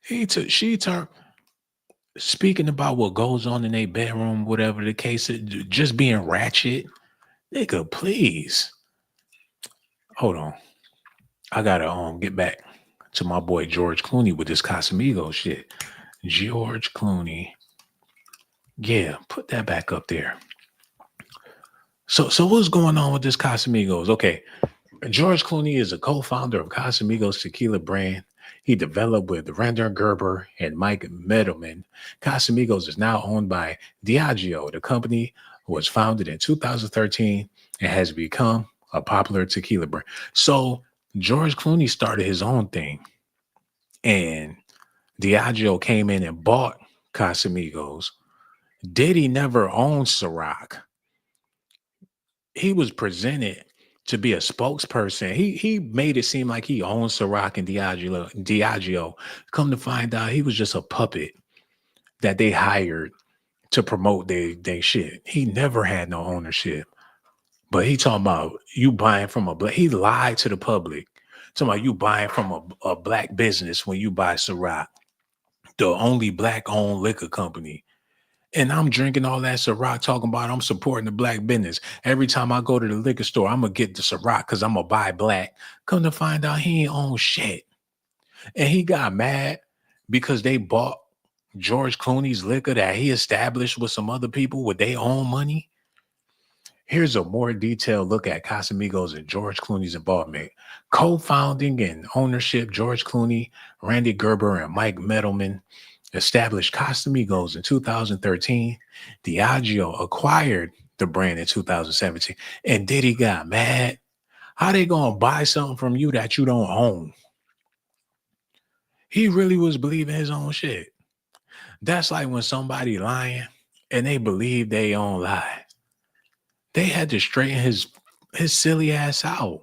She turned. Speaking about what goes on in their bedroom, whatever the case is, just being ratchet. Nigga, please. Hold on. I gotta get back to my boy George Clooney with this Casamigos shit. George Clooney. Yeah, put that back up there. So what's going on with this Casamigos? Okay, George Clooney is a co-founder of Casamigos tequila brand. He developed with Render Gerber and Mike Meadoman. Casamigos is now owned by Diageo. The company was founded in 2013 and has become a popular tequila brand. So George Clooney started his own thing, and Diageo came in and bought Casamigos. Diddy never owned Ciroc. He was presented to be a spokesperson. He made it seem like he owned Ciroc and Diageo. Come to find out, he was just a puppet that they hired to promote their shit. He never had no ownership. But he talking about you buying from a black. He lied to the public. Talking about you buying from a black business when you buy Ciroc, the only black-owned liquor company. And I'm drinking all that Ciroc, talking about I'm supporting the black business. Every time I go to the liquor store, I'm going to get the Ciroc because I'm going to buy black. Come to find out he ain't own shit. And he got mad because they bought George Clooney's liquor that he established with some other people with their own money. Here's a more detailed look at Casamigos and George Clooney's involvement. Co-founding and ownership, George Clooney, Randy Gerber, and Mike Mettleman established Casamigos in 2013. Diageo acquired the brand in 2017. And Diddy got mad. How they gonna buy something from you that you don't own? He really was believing his own shit. That's like when somebody lying and they believe they own lie. They had to straighten his silly ass out.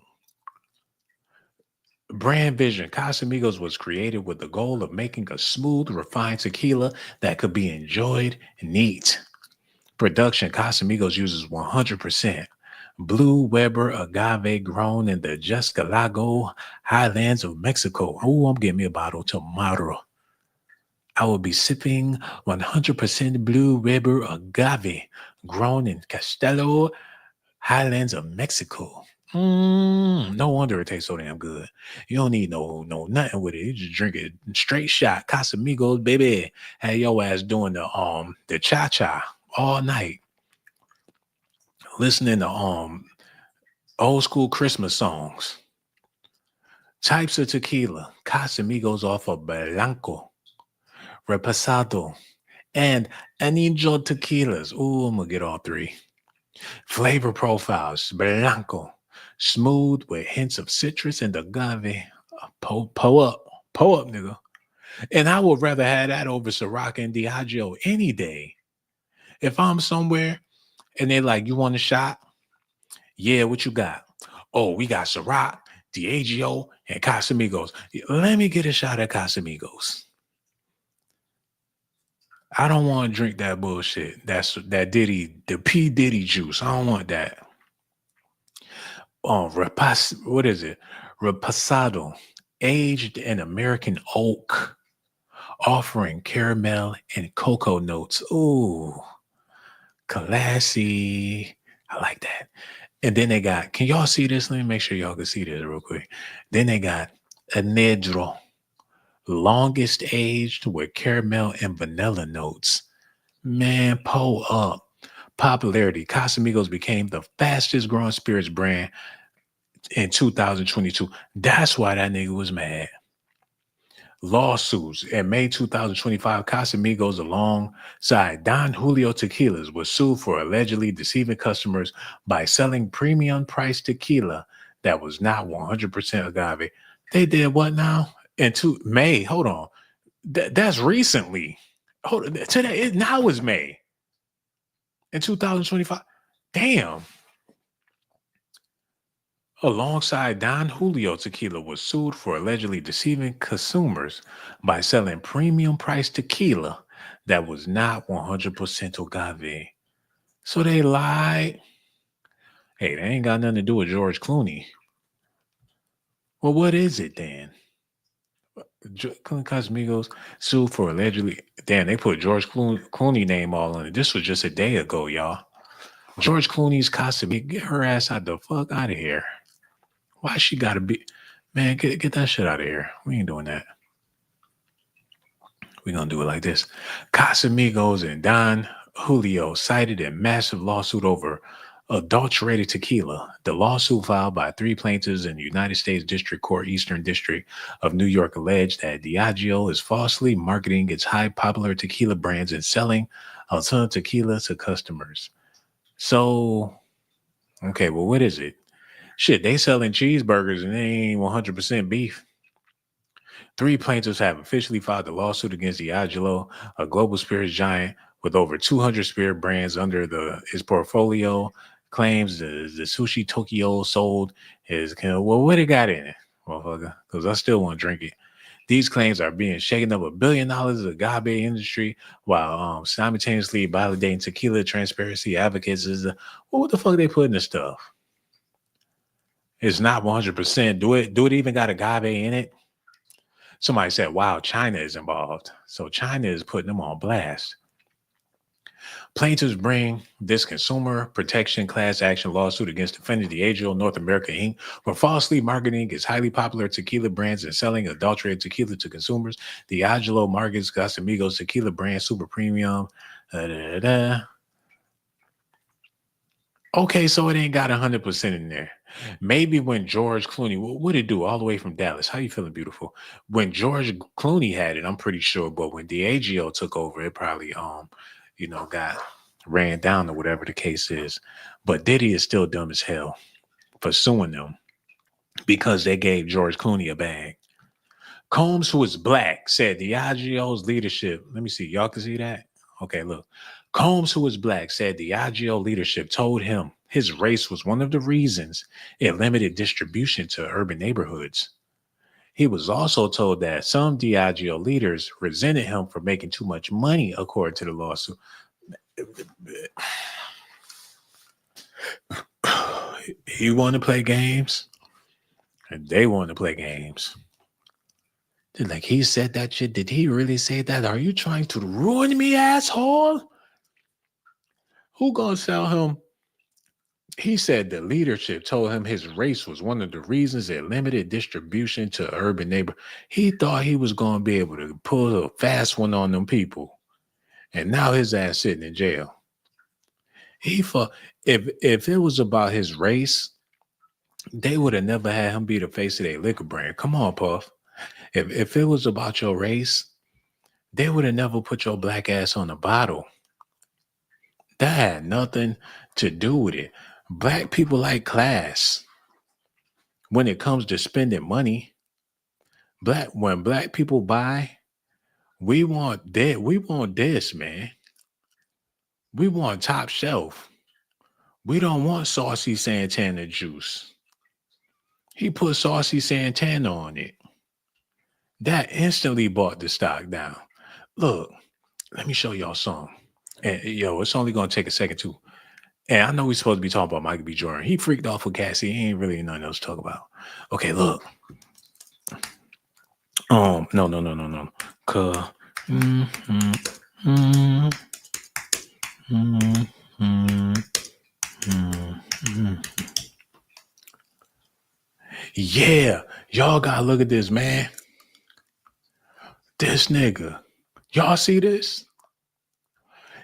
Brand vision. Casamigos was created with the goal of making a smooth, refined tequila that could be enjoyed neat. Production. Casamigos uses 100% Blue Weber agave grown in the Jescalago highlands of Mexico. Oh, I'm getting me a bottle tomorrow. I will be sipping 100% Blue Weber agave grown in Castelo highlands of Mexico. No wonder it tastes so damn good. You don't need no nothing with it. You just drink it straight shot. Casamigos, baby. Had your ass doing the cha-cha all night. Listening to old school Christmas songs. Types of tequila. Casamigos off of Blanco, Reposado, and Anillo tequilas. Ooh, I'm gonna get all three. Flavor profiles. Blanco. Smooth with hints of citrus and agave. Po up, nigga. And I would rather have that over Ciroc and Diageo any day. If I'm somewhere and they're like, you want a shot? Yeah, what you got? Oh, we got Ciroc, Diageo, and Casamigos. Let me get a shot at Casamigos. I don't want to drink that bullshit. That's that Diddy, the P. Diddy juice. I don't want that. What is it? Reposado, aged in American oak, offering caramel and cocoa notes. Ooh, classy. I like that. And then they got, can y'all see this? Let me make sure y'all can see this real quick. Then they got a Negro, longest aged with caramel and vanilla notes. Man, pull up. Popularity. Casamigos became the fastest growing spirits brand in 2022. That's why that nigga was mad. Lawsuits. In May 2025, Casamigos alongside Don Julio Tequilas was sued for allegedly deceiving customers by selling premium priced tequila that was not 100% agave. They did what now? Into May. Hold on. That's recently. Hold on. Today, now is May. In 2025. Damn. Alongside Don Julio Tequila was sued for allegedly deceiving consumers by selling premium priced tequila that was not 100% agave. So they lied. Hey, they ain't got nothing to do with George Clooney. Well, what is it then? Casamigos sued for allegedly. Damn, they put George Clooney name all on it. This was just a day ago, y'all. George Clooney's Casamigos. Get her ass out the fuck out of here. Why she gotta be, man, get that shit out of here. We ain't doing that. We're gonna do it like this. Casamigos and Don Julio cited a massive lawsuit over adulterated tequila. The lawsuit filed by 3 plaintiffs in the United States District Court, Eastern District of New York, alleged that Diageo is falsely marketing its high popular tequila brands and selling alternative tequila to customers. So, okay, well, what is it? Shit, they selling cheeseburgers and they ain't 100% beef. 3 plaintiffs have officially filed a lawsuit against Diageo, a global spirits giant with over 200 spirit brands under his portfolio. Claims the Sushi Tokyo sold his, well, what it got in it, motherfucker? Because I still want to drink it. These claims are being shaken up $1 billion of the agave industry while simultaneously validating tequila transparency advocates. What the fuck they put in this stuff? It's not 100%. Do it even got agave in it? Somebody said, wow, China is involved. So China is putting them on blast. Plaintiffs bring this consumer protection class action lawsuit against defendant Diageo North America Inc. for falsely marketing its highly popular tequila brands and selling adulterated tequila to consumers. Diageo markets Casamigos tequila brand super premium. Okay, so it ain't got 100% in there. Maybe when George Clooney, what it do all the way from Dallas? How you feeling, beautiful? When George Clooney had it, I'm pretty sure. But when Diageo took over, it probably got ran down or whatever the case is. But Diddy is still dumb as hell for suing them because they gave George Clooney a bag. Combs, who is black, said Diageo's leadership. Let me see. Y'all can see that? Okay, look. Combs, who is black, said Diageo leadership told him his race was one of the reasons it limited distribution to urban neighborhoods. He was also told that some Diageo leaders resented him for making too much money, according to the lawsuit. He wanted to play games, and they wanted to play games. Like, he said that shit. Did he really say that? Are you trying to ruin me, asshole? Who gonna sell him? He said the leadership told him his race was one of the reasons it limited distribution to urban neighbor. He thought he was gonna be able to pull a fast one on them people, and now his ass sitting in jail. He thought if it was about his race, they would have never had him be the face of their liquor brand. Come on, Puff. If it was about your race, they would have never put your black ass on a bottle. That had nothing to do with it. Black people like class. When it comes to spending money, when black people buy, we want that. We want this, man. We want top shelf. We don't want Saucy Santana juice. He put Saucy Santana on it. That instantly brought the stock down. Look, let me show y'all something. And it's only gonna take a second too. And I know we're supposed to be talking about Michael B. Jordan. He freaked off with Cassie. He ain't really nothing else to talk about. Okay, look. No. Yeah, y'all gotta look at this, man. This nigga. Y'all see this?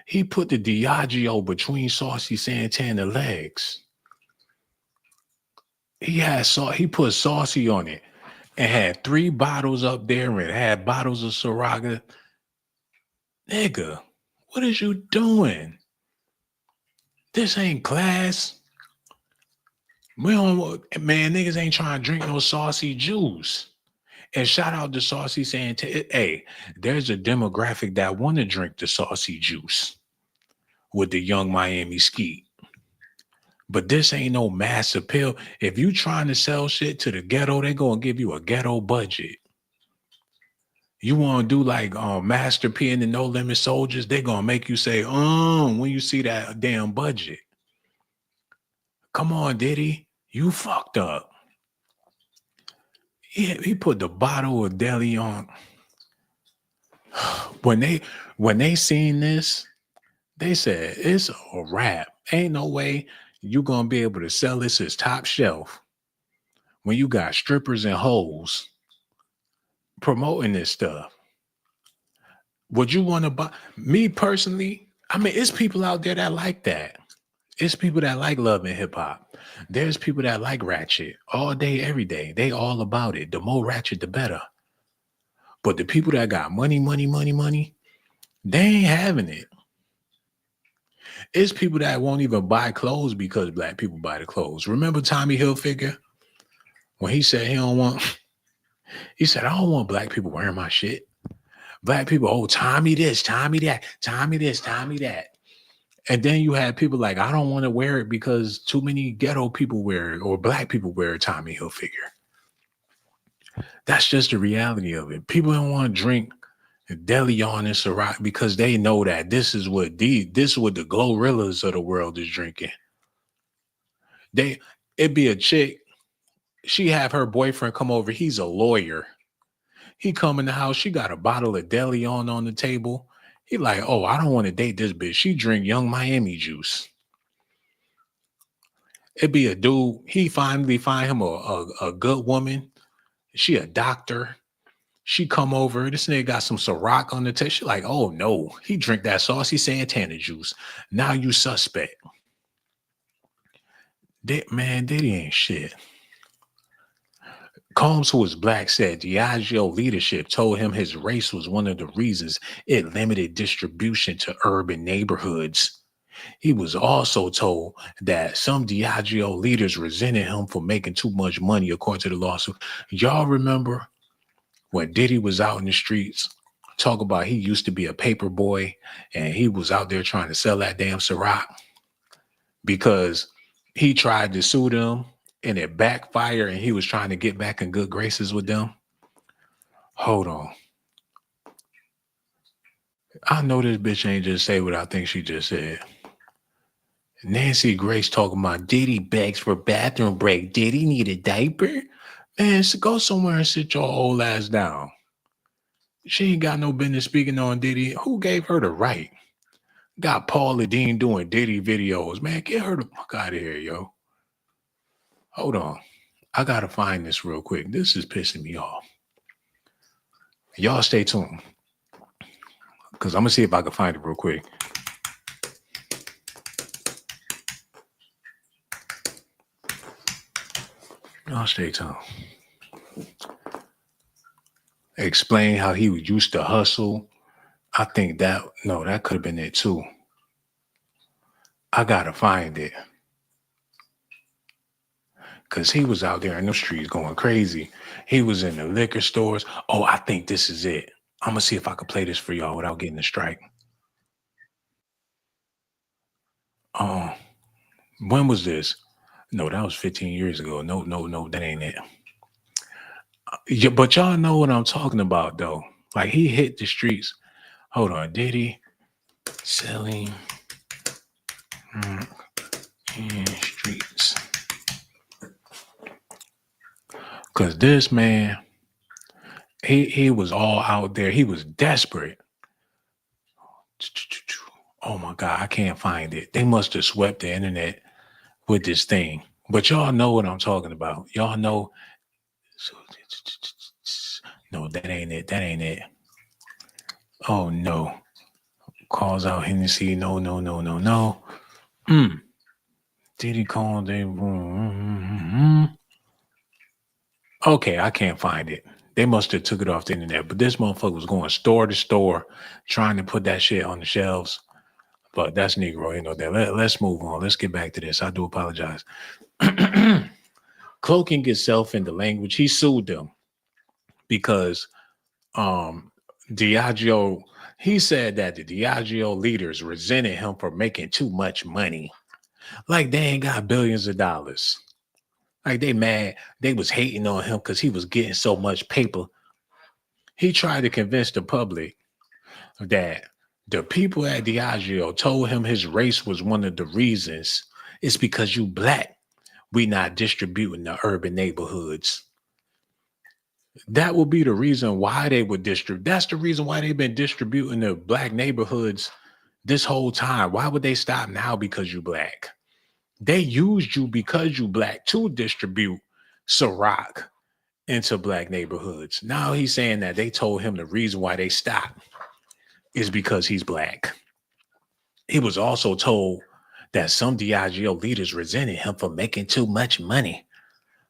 He put the Diageo between Saucy Santana legs. He put Saucy on it and had 3 bottles up there and had bottles of Sriracha. Nigga, what is you doing? This ain't class. Niggas ain't trying to drink no saucy juice. And shout out to Saucy Santana. Hey, there's a demographic that want to drink the saucy juice with the young Miami Skeet. But this ain't no mass appeal. If you trying to sell shit to the ghetto, they gonna give you a ghetto budget. You want to do like Master P and the No Limit Soldiers, they gonna make you say, when you see that damn budget. Come on, Diddy. You fucked up. He put the bottle of deli on. When they seen this, they said, it's a wrap. Ain't no way you gonna be able to sell this as top shelf when you got strippers and hoes promoting this stuff. Would you want to buy? Me personally, I mean, it's people out there that like that. It's people that like love and hip hop. There's people that like ratchet all day, every day. They all about it. The more ratchet, the better. But the people that got money, they ain't having it. It's people that won't even buy clothes because black people buy the clothes. Remember Tommy Hilfiger? When he said I don't want black people wearing my shit. Black people, Tommy this, Tommy that, Tommy this, Tommy that. And then you have people like, I don't want to wear it because too many ghetto people wear it or black people wear Tommy Hilfiger. That's just the reality of it. People don't want to drink deli on and Ciroc because they know that this is what the Glorillas of the world is drinking. It'd be a chick. She have her boyfriend come over. He's a lawyer. He come in the house. She got a bottle of deli on the table. He like, I don't want to date this bitch. She drink Young Miami juice. It'd be a dude. He finally find him a good woman. She a doctor. She come over. This nigga got some Ciroc on the table. She like, oh no, he drink that Saucy Santana juice. Now you suspect. Man, Diddy ain't shit. Combs, who was black, said Diageo leadership told him his race was one of the reasons it limited distribution to urban neighborhoods. He was also told that some Diageo leaders resented him for making too much money, according to the lawsuit. Y'all remember when Diddy was out in the streets, talk about he used to be a paper boy and he was out there trying to sell that damn Ciroc because he tried to sue them and it backfired and he was trying to get back in good graces with them. Hold on. I know this bitch ain't just say what I think she just said. Nancy Grace talking about Diddy begs for bathroom break. Diddy need a diaper? Man, so go somewhere and sit your old ass down. She ain't got no business speaking on Diddy. Who gave her the right? Got Paula Dean doing Diddy videos. Man, get her the fuck out of here, yo. Hold on. I gotta find this real quick. This is pissing me off. Y'all stay tuned. Because I'm gonna see if I can find it real quick. Y'all stay tuned. Explain how he used to hustle. I think that could have been it too. I gotta find it. Because he was out there in the streets going crazy. He was in the liquor stores. Oh, I think this is it. I'm going to see if I can play this for y'all without getting a strike. When was this? No, that was 15 years ago. No, that ain't it. Yeah, but y'all know what I'm talking about, though. Like, he hit the streets. Hold on. Diddy selling in streets. Because this man, he was all out there. He was desperate. Oh, my God. I can't find it. They must have swept the internet with this thing. But y'all know what I'm talking about. Y'all know. No, that ain't it. That ain't it. Oh, no. Calls out Hennessy. No. Diddy call them. Okay, I can't find it. They must have took it off the internet. But this motherfucker was going store to store trying to put that shit on the shelves. But that's Negro, you know that. Let's move on. Let's get back to this. I do apologize. Cloaking himself in the language. He sued them because Diageo, he said that the Diageo leaders resented him for making too much money. Like they ain't got billions of dollars. Like they mad. They was hating on him because he was getting so much paper. He tried to convince the public that the people at Diageo told him his race was one of the reasons. It's because you black. We not distributing the urban neighborhoods. That would be the reason why they would distribute. That's the reason why they've been distributing the black neighborhoods this whole time. Why would they stop now because you black? They used you because you black to distribute Ciroc into black neighborhoods. Now he's saying that they told him the reason why they stopped is because he's black. He was also told that some Diageo leaders resented him for making too much money.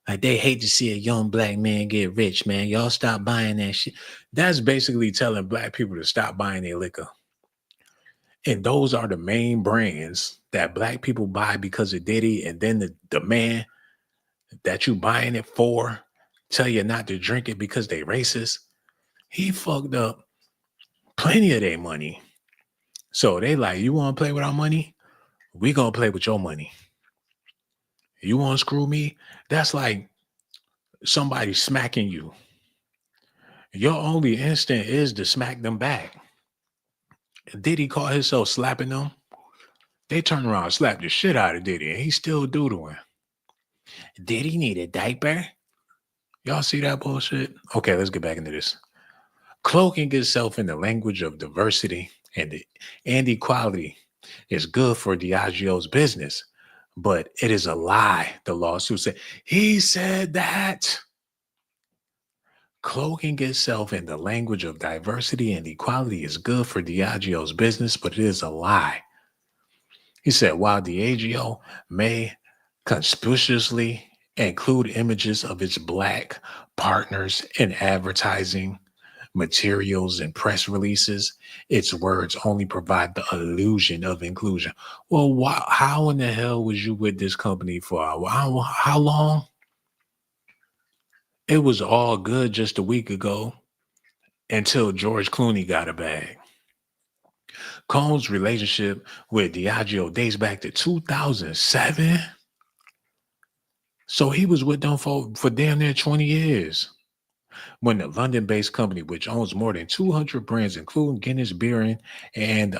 Like they hate to see a young black man get rich, man. Y'all stop buying that shit. That's basically telling black people to stop buying their liquor. And those are the main brands that black people buy because of Diddy. And then the man that you buying it for tell you not to drink it because they racist. He fucked up plenty of their money. So they like, you want to play with our money? We gonna play with your money. You want to screw me? That's like somebody smacking you. Your only instinct is to smack them back. Diddy caught himself slapping them. They turned around and slapped the shit out of Diddy, and he's still doodling. Diddy need a diaper? Y'all see that bullshit? Okay, let's get back into this. Cloaking itself in the language of diversity and equality is good for Diageo's business, but it is a lie, the lawsuit said. He said that. Cloaking itself in the language of diversity and equality is good for Diageo's business, but it is a lie. He said, while Diageo may conspicuously include images of its black partners in advertising materials and press releases. Its words only provide the illusion of inclusion. Well, how in the hell was you with this company for how long? It was all good just a week ago until George Clooney got a bag. Combs' relationship with Diageo dates back to 2007. So he was with them for damn near 20 years. When the London-based company, which owns more than 200 brands, including Guinness Beer and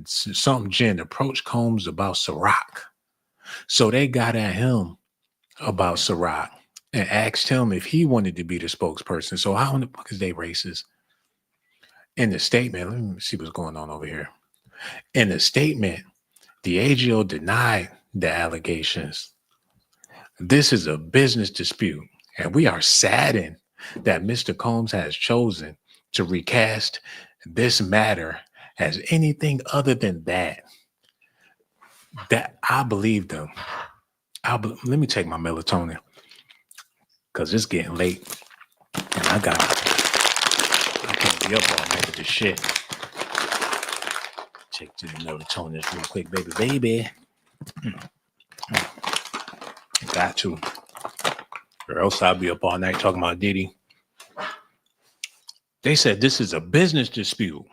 something gin, approached Combs about Ciroc. So they got at him about Ciroc and asked him if he wanted to be the spokesperson. So how in the fuck is they racist? In the statement, let me see what's going on over here. In the statement, Diageo denied the allegations. This is a business dispute, and we are saddened that Mr. Combs has chosen to recast this matter as anything other than that. That I believe them. Let me take my melatonin because it's getting late, and I can't be up all night with this shit. Take to the melatonin real quick, baby. Got to. Or else I'll be up all night talking about Diddy. They said this is a business dispute.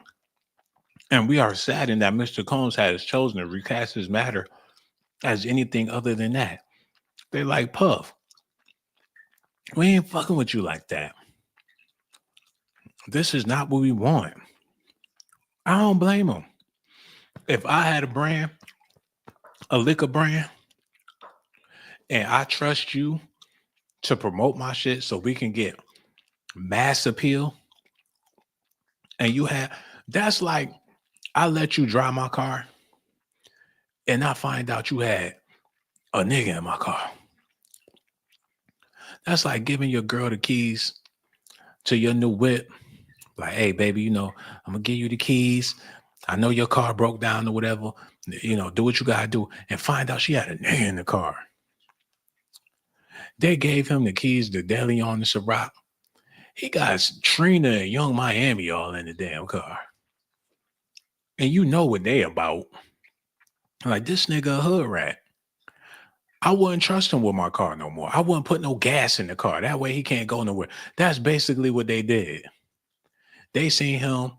And we are saddened that Mr. Combs has chosen to recast his matter as anything other than that. They like, Puff, we ain't fucking with you like that. This is not what we want. I don't blame them. If I had a brand, a liquor brand, and I trust you to promote my shit so we can get mass appeal, and that's like I let you drive my car and I find out you had a nigga in my car. That's like giving your girl the keys to your new whip. Like, hey, baby, I'm going to give you the keys. I know your car broke down or whatever. Do what you got to do. And find out she had a nigga in the car. They gave him the keys to DeLeon and Ciroc. He got Trina and Young Miami all in the damn car. And you know what they about. Like, this nigga a hood rat. I wouldn't trust him with my car no more. I wouldn't put no gas in the car. That way he can't go nowhere. That's basically what they did. They seen him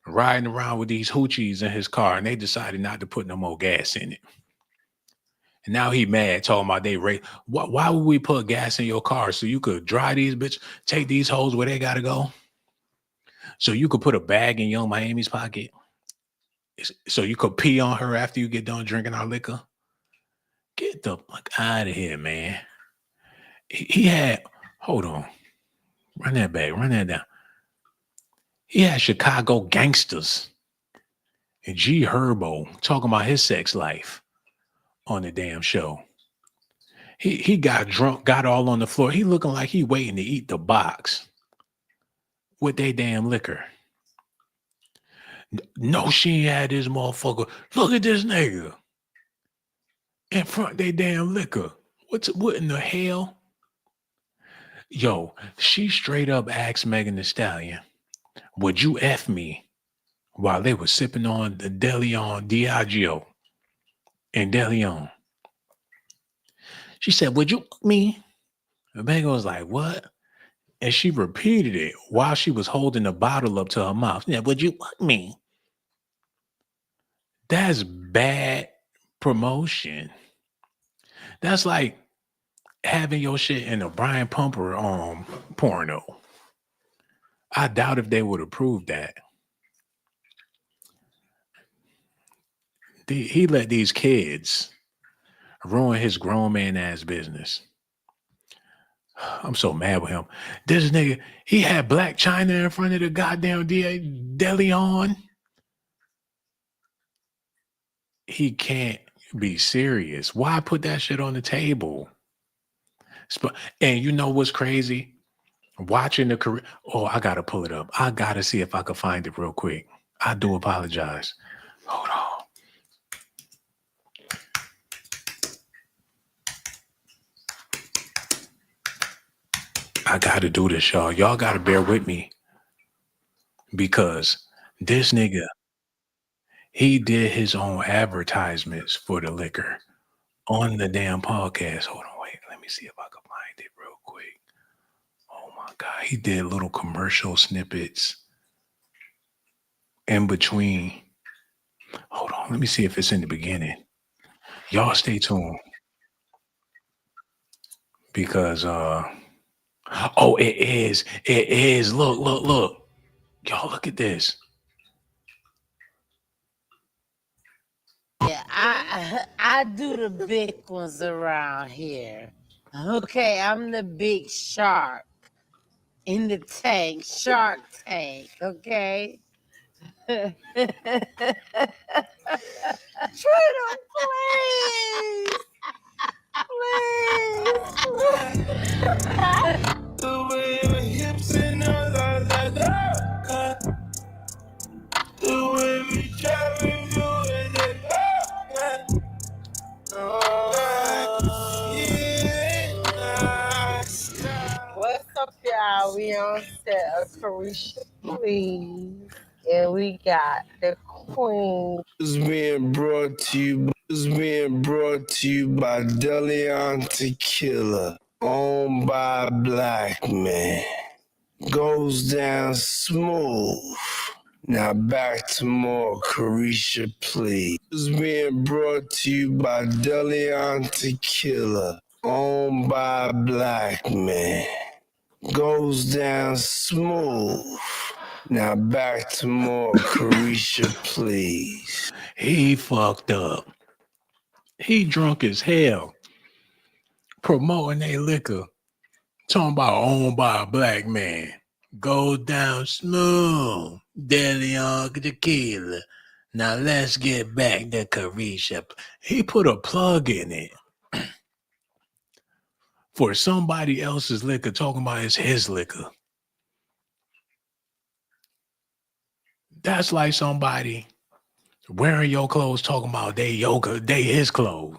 riding around with these hoochies in his car, and they decided not to put no more gas in it. And now he mad, talking about they rate. Why would we put gas in your car so you could drive these bitch, take these hoes where they gotta go? So you could put a bag in Young Miami's pocket? So you could pee on her after you get done drinking our liquor? Get the fuck out of here, man. He had, hold on. Run that back, run that down. He had Chicago gangsters and G Herbo talking about his sex life on the damn show. He got drunk, got all on the floor. He looking like he waiting to eat the box with they damn liquor. No, she ain't had this motherfucker. Look at this nigga in front they damn liquor. What in the hell? Yo, she straight up asked Megan Thee Stallion, would you F me while they were sipping on the DeLeon Diageo and DeLeon? She said, would you fuck me? And Megan was like, what? And she repeated it while she was holding the bottle up to her mouth. Yeah, would you fuck me? That's bad promotion. That's like having your shit in a Brian Pumper porno. I doubt if they would approve that. He let these kids ruin his grown man ass business. I'm so mad with him. This nigga, he had Black China in front of the goddamn DeLeon. He can't be serious. Why put that shit on the table? And you know what's crazy? Watching the career. Oh, I gotta pull it up. I gotta see if I can find it real quick. I do apologize. Hold on. I gotta do this, y'all. Y'all gotta bear with me because this nigga, he did his own advertisements for the liquor on the damn podcast. Hold on, wait. Let me see if I can find it real quick. Oh my God. He did little commercial snippets in between. Hold on. Let me see if it's in the beginning. Y'all stay tuned. Because oh, it is. It is. Look, look, look. Y'all look at this. Yeah, I do the big ones around here. Okay, I'm the big shark in the tank, Shark Tank, okay? Freedom, please! The way your hips and all that, the way we travel through it, what's up, y'all? We on set of Carisha, please, and we got the queen. Is being brought to you by Deleon Tequila, owned by a black man. Goes down smooth. Now back to more Carisha, please. Is being brought to you by Deleon Tequila, owned by a black man. Goes down smooth. Now back to more Carisha, please. He fucked up. He drunk as hell. Promoting a liquor. Talking about owned by a black man. Go down smooth. Deleon Tequila. Now let's get back to Carisha. He put a plug in it for somebody else's liquor, talking about it's his liquor. That's like somebody wearing your clothes, talking about they his clothes.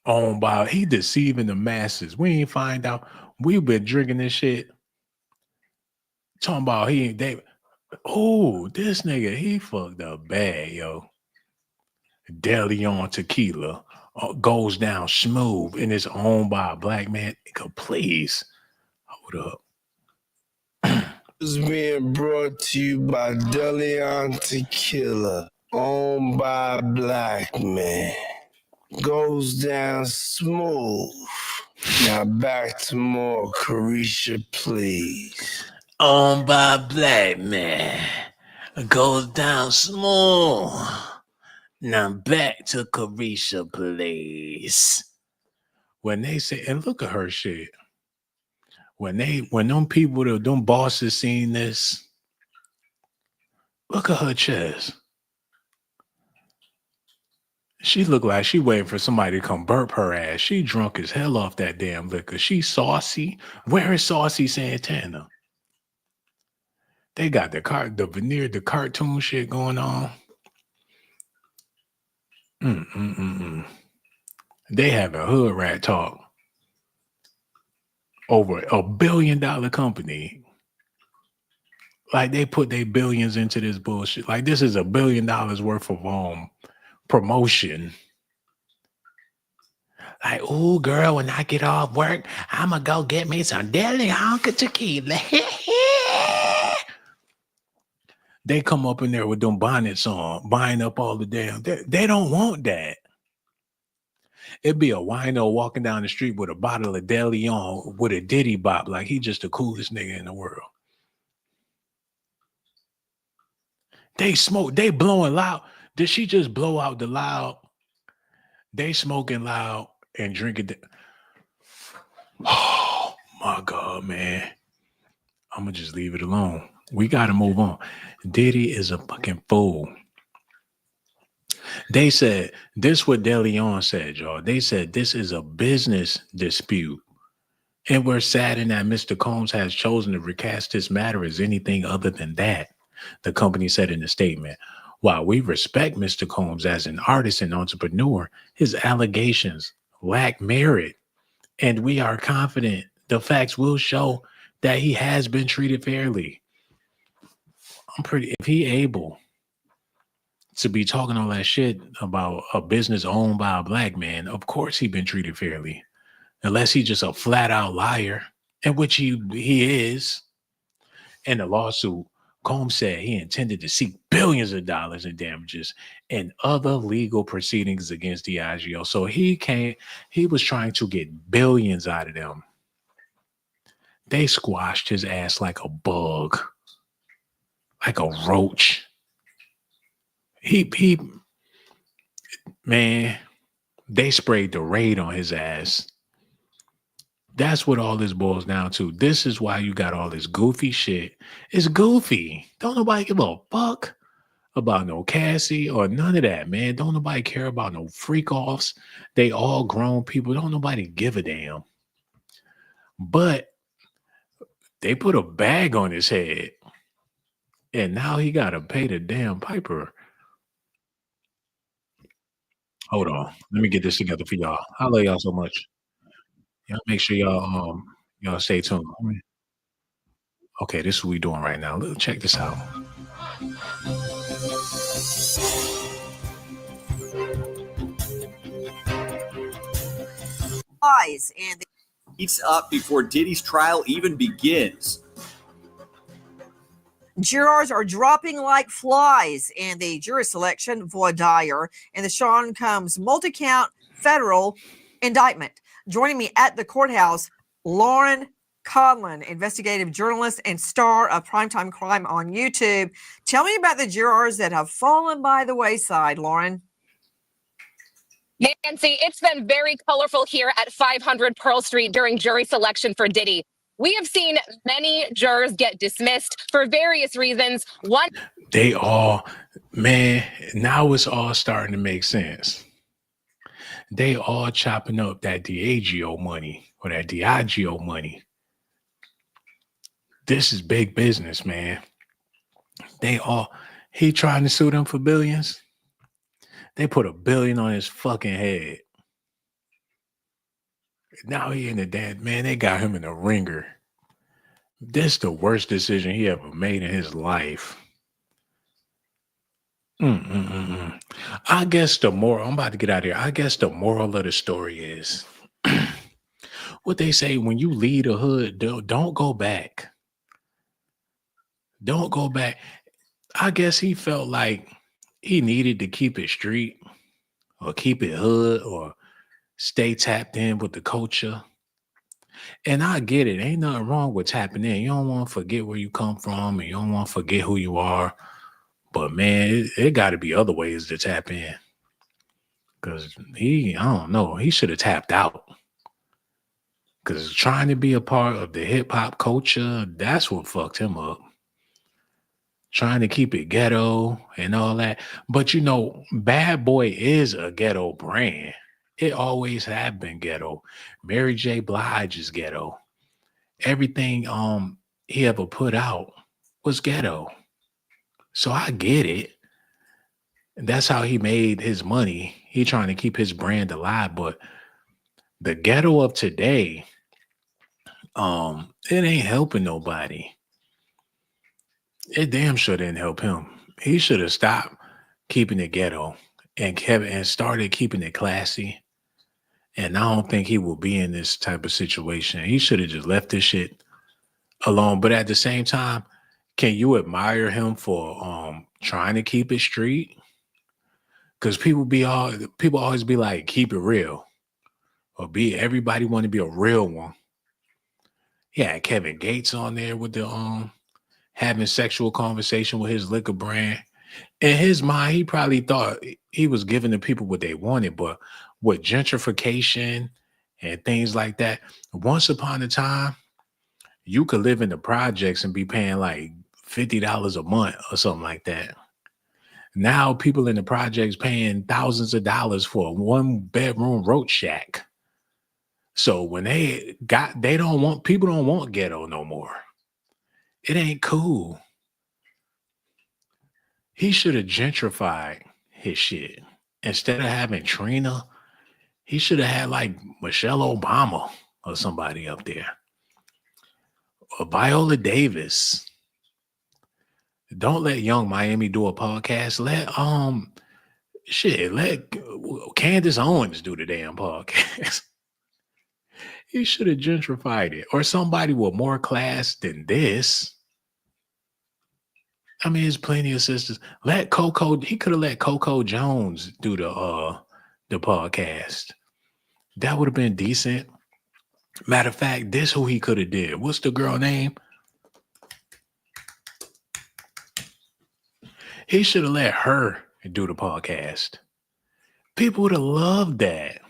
Owned by, he deceiving the masses. We ain't find out. We've been drinking this shit. Talking about this nigga, he fucked up bad, yo. Deleon Tequila goes down smooth and is owned by a black man. Nigga, please hold up. Is being brought to you by Deleon Tequila, owned by a black man. Goes down smooth. Now back to more Carisha, please. Owned by a black man. Goes down smooth. Now back to Carisha, please. When they say, and look at her shit. When them people, them bosses seen this, look at her chest. She look like she waiting for somebody to come burp her ass. She drunk as hell off that damn liquor. She saucy. Where is Saucy Santana? They got the cartoon shit going on. They have a hood rat talk over $1 billion company. Like they put their billions into this bullshit. Like this is $1 billion worth of promotion. Like, oh girl, when I get off work, I'ma go get me some Deleon Tequila. They come up in there with them bonnets on, buying up all the damn. They don't want that. It'd be a wino walking down the street with a bottle of Deleon with a Diddy bop, like he just the coolest nigga in the world. They smoke, they blowing loud. Did she just blow out the loud? They smoking loud and drinking. Oh my God, man. I'm gonna just leave it alone. We gotta move on. Diddy is a fucking fool. They said, this what Deleon said, y'all. They said this is a business dispute. And we're saddened that Mr. Combs has chosen to recast this matter as anything other than that, the company said in a statement. While we respect Mr. Combs as an artist and entrepreneur, his allegations lack merit, and we are confident the facts will show that he has been treated fairly. If he able to be talking all that shit about a business owned by a black man, of course he been treated fairly. Unless he's just a flat out liar, in which he is. In the lawsuit, Combs said he intended to seek billions of dollars in damages and other legal proceedings against Diageo. So he was trying to get billions out of them. They squashed his ass like a bug, like a roach. Man, they sprayed the raid on his ass. That's what all this boils down to. This is why you got all this goofy shit. It's goofy. Don't nobody give a fuck about no Cassie or none of that, man. Don't nobody care about no freak offs. They all grown people. Don't nobody give a damn. But they put a bag on his head. And now he got to pay the damn piper. Hold on. Let me get this together for y'all. I love y'all so much. Y'all make sure y'all stay tuned. Okay, this is what we doing right now. Check this out. Eyes and heats up before Diddy's trial even begins. Jurors are dropping like flies in the jury selection voir dire in the Sean Combs multi-count federal indictment. Joining me at the courthouse, Lauren Conlon, investigative journalist and star of Primetime Crime on YouTube. Tell me about the jurors that have fallen by the wayside, Lauren. Nancy, it's been very colorful here at 500 Pearl Street during jury selection for Diddy. We have seen many jurors get dismissed for various reasons. Now it's all starting to make sense. They all chopping up that Diageo money or that Diageo money. This is big business, man. He trying to sue them for billions. They put $1 billion on his fucking head. Now he in the dead, man. They got him in the ringer. This is the worst decision he ever made in his life. I guess I'm about to get out of here. I guess the moral of the story is what they say: when you leave the hood, don't go back. Don't go back. I guess he felt like he needed to keep it street or keep it hood or stay tapped in with the culture. And I get it. Ain't nothing wrong with tapping in. You don't want to forget where you come from and you don't want to forget who you are. But man, it got to be other ways to tap in. Because I don't know, he should have tapped out. Because trying to be a part of the hip hop culture, that's what fucked him up. Trying to keep it ghetto and all that. But Bad Boy is a ghetto brand. It always have been ghetto. Mary J. Blige is ghetto. Everything he ever put out was ghetto. So I get it. That's how he made his money. He trying to keep his brand alive. But the ghetto of today, it ain't helping nobody. It damn sure didn't help him. He should have stopped keeping it ghetto and started keeping it classy. And I don't think he will be in this type of situation. He should have just left this shit alone. But at the same time, can you admire him for trying to keep it street? Because people always be like, keep it real. Or everybody want to be a real one. Yeah, Kevin Gates on there with the having sexual conversation with his liquor brand. In his mind, he probably thought he was giving the people what they wanted, but with gentrification and things like that, once upon a time, you could live in the projects and be paying like $50 a month or something like that. Now people in the projects paying thousands of dollars for a 1-bedroom roach shack. So when people don't want ghetto no more. It ain't cool. He should have gentrified his shit. Instead of having Trina, he should have had like Michelle Obama or somebody up there. Viola Davis. Don't let Young Miami do a podcast. Let Candace Owens do the damn podcast. He should have gentrified it, or somebody with more class than this. I mean, there's plenty of sisters. He could have let Coco Jones do the podcast. That would have been decent. Matter of fact, this who he could have did. What's the girl name? He should have let her do the podcast. People would have loved that.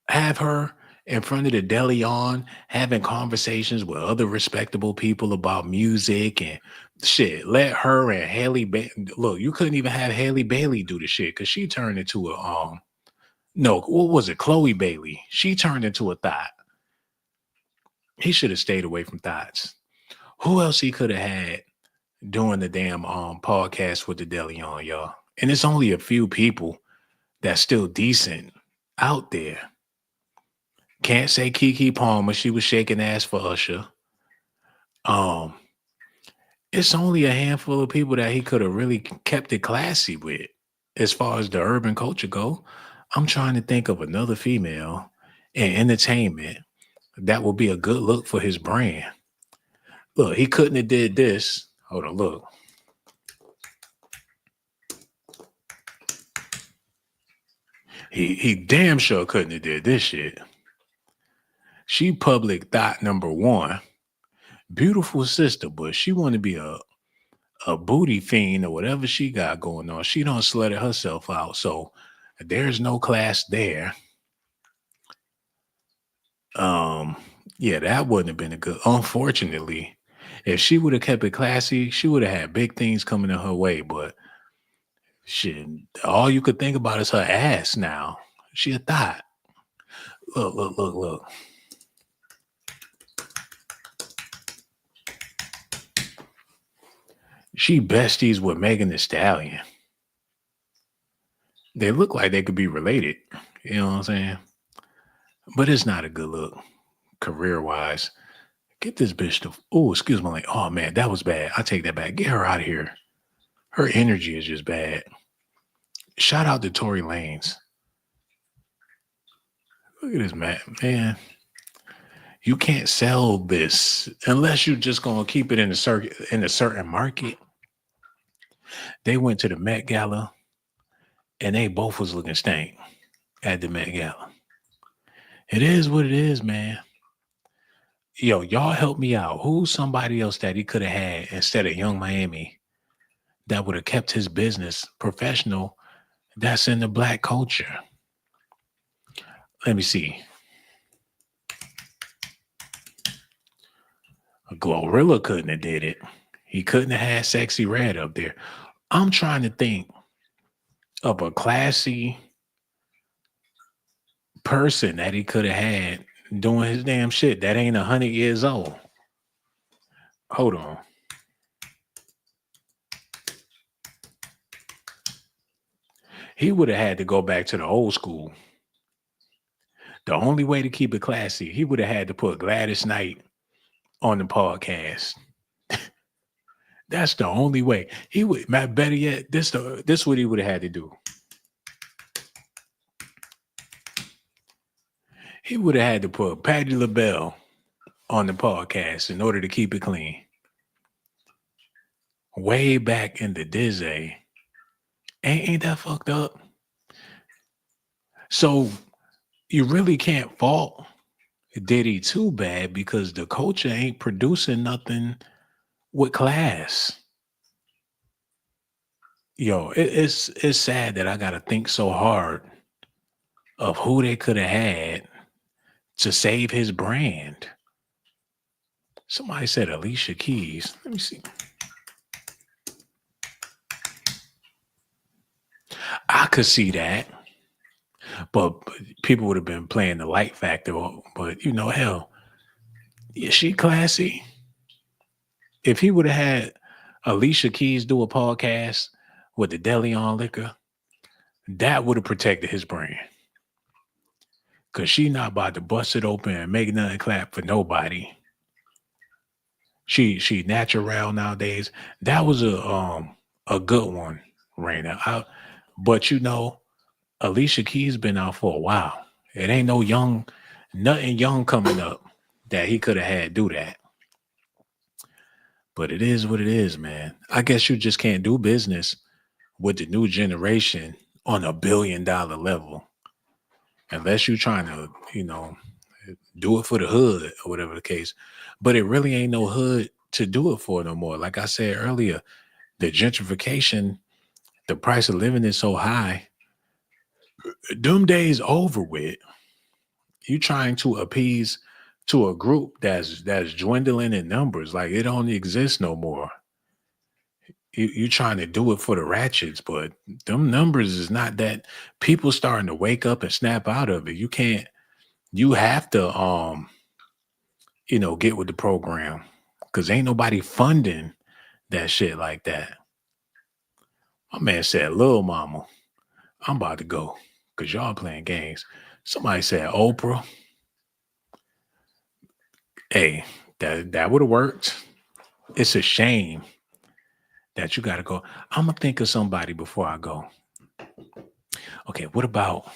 Have her in front of the deli on, having conversations with other respectable people about music and shit. Let her and Haley look, you couldn't even have Haley Bailey do the shit because she turned into a no, what was it? Chloe Bailey. She turned into a thought. He should have stayed away from thoughts. Who else he could have had doing the damn podcast with the deli on, y'all? And it's only a few people that's still decent out there. Can't say Keke Palmer. She was shaking ass for Usher. It's only a handful of people that he could have really kept it classy with as far as the urban culture go. I'm trying to think of another female in entertainment that would be a good look for his brand. Look, he couldn't have did this. Hold on, look. He damn sure couldn't have did this shit. She public thought number one. Beautiful sister, but she want to be a booty fiend or whatever she got going on. She don't slut it herself out. So there's no class there. Yeah, that wouldn't have been a good. Unfortunately, if she would have kept it classy, she would have had big things coming in her way. But shit, all you could think about is her ass now. She a thought. Look. She besties with Megan Thee Stallion. They look like they could be related. You know what I'm saying? But it's not a good look, career-wise. Get this bitch to... Oh, excuse me. Oh, man, that was bad. I take that back. Get her out of here. Her energy is just bad. Shout out to Tory Lanez. Look at this, man. You can't sell this unless you're just going to keep it in a certain market. They went to the Met Gala, and they both was looking stank at the Met Gala. It is what it is, man. Yo, y'all help me out. Who's somebody else that he could have had instead of Young Miami that would have kept his business professional that's in the black culture? Let me see. Glorilla couldn't have did it. He couldn't have had Sexy Red up there. I'm trying to think of a classy person that he could have had doing his damn shit that ain't 100 years old. Hold on. He would have had to go back to the old school. The only way to keep it classy, he would have had to put Gladys Knight on the podcast. That's the only way. He would, better yet, this what he would have had to do. He would have had to put Patti LaBelle on the podcast in order to keep it clean. Way back in the Dizzy. Ain't that fucked up? So you really can't fault Diddy too bad because the culture ain't producing nothing with class. Yo, it's sad that I gotta think so hard of who they could have had to save his brand. Somebody said Alicia Keys. Let me see. I could see that, but people would have been playing the light factor. But you know, hell, is she classy? If he would have had Alicia Keys do a podcast with the deli on liquor, that would have protected his brand. Because she not about to bust it open and make nothing clap for nobody. She natural nowadays. That was a good one, Raina. But you know, Alicia Keys been out for a while. It ain't nothing young coming up that he could have had do that. But it is what it is, man. I guess you just can't do business with the new generation on $1 billion level unless you're trying to, do it for the hood or whatever the case. But it really ain't no hood to do it for no more. Like I said earlier, the gentrification, the price of living is so high. Them days over with. You trying to appease to a group that's dwindling in numbers. Like it don't exist no more. You trying to do it for the ratchets, but them numbers is not that. People starting to wake up and snap out of it. You have to get with the program because ain't nobody funding that shit like that. My man said, Lil Mama, I'm about to go because y'all playing games. Somebody said Oprah. Hey, that would have worked. It's a shame that you got to go. I'm going to think of somebody before I go. Okay, what about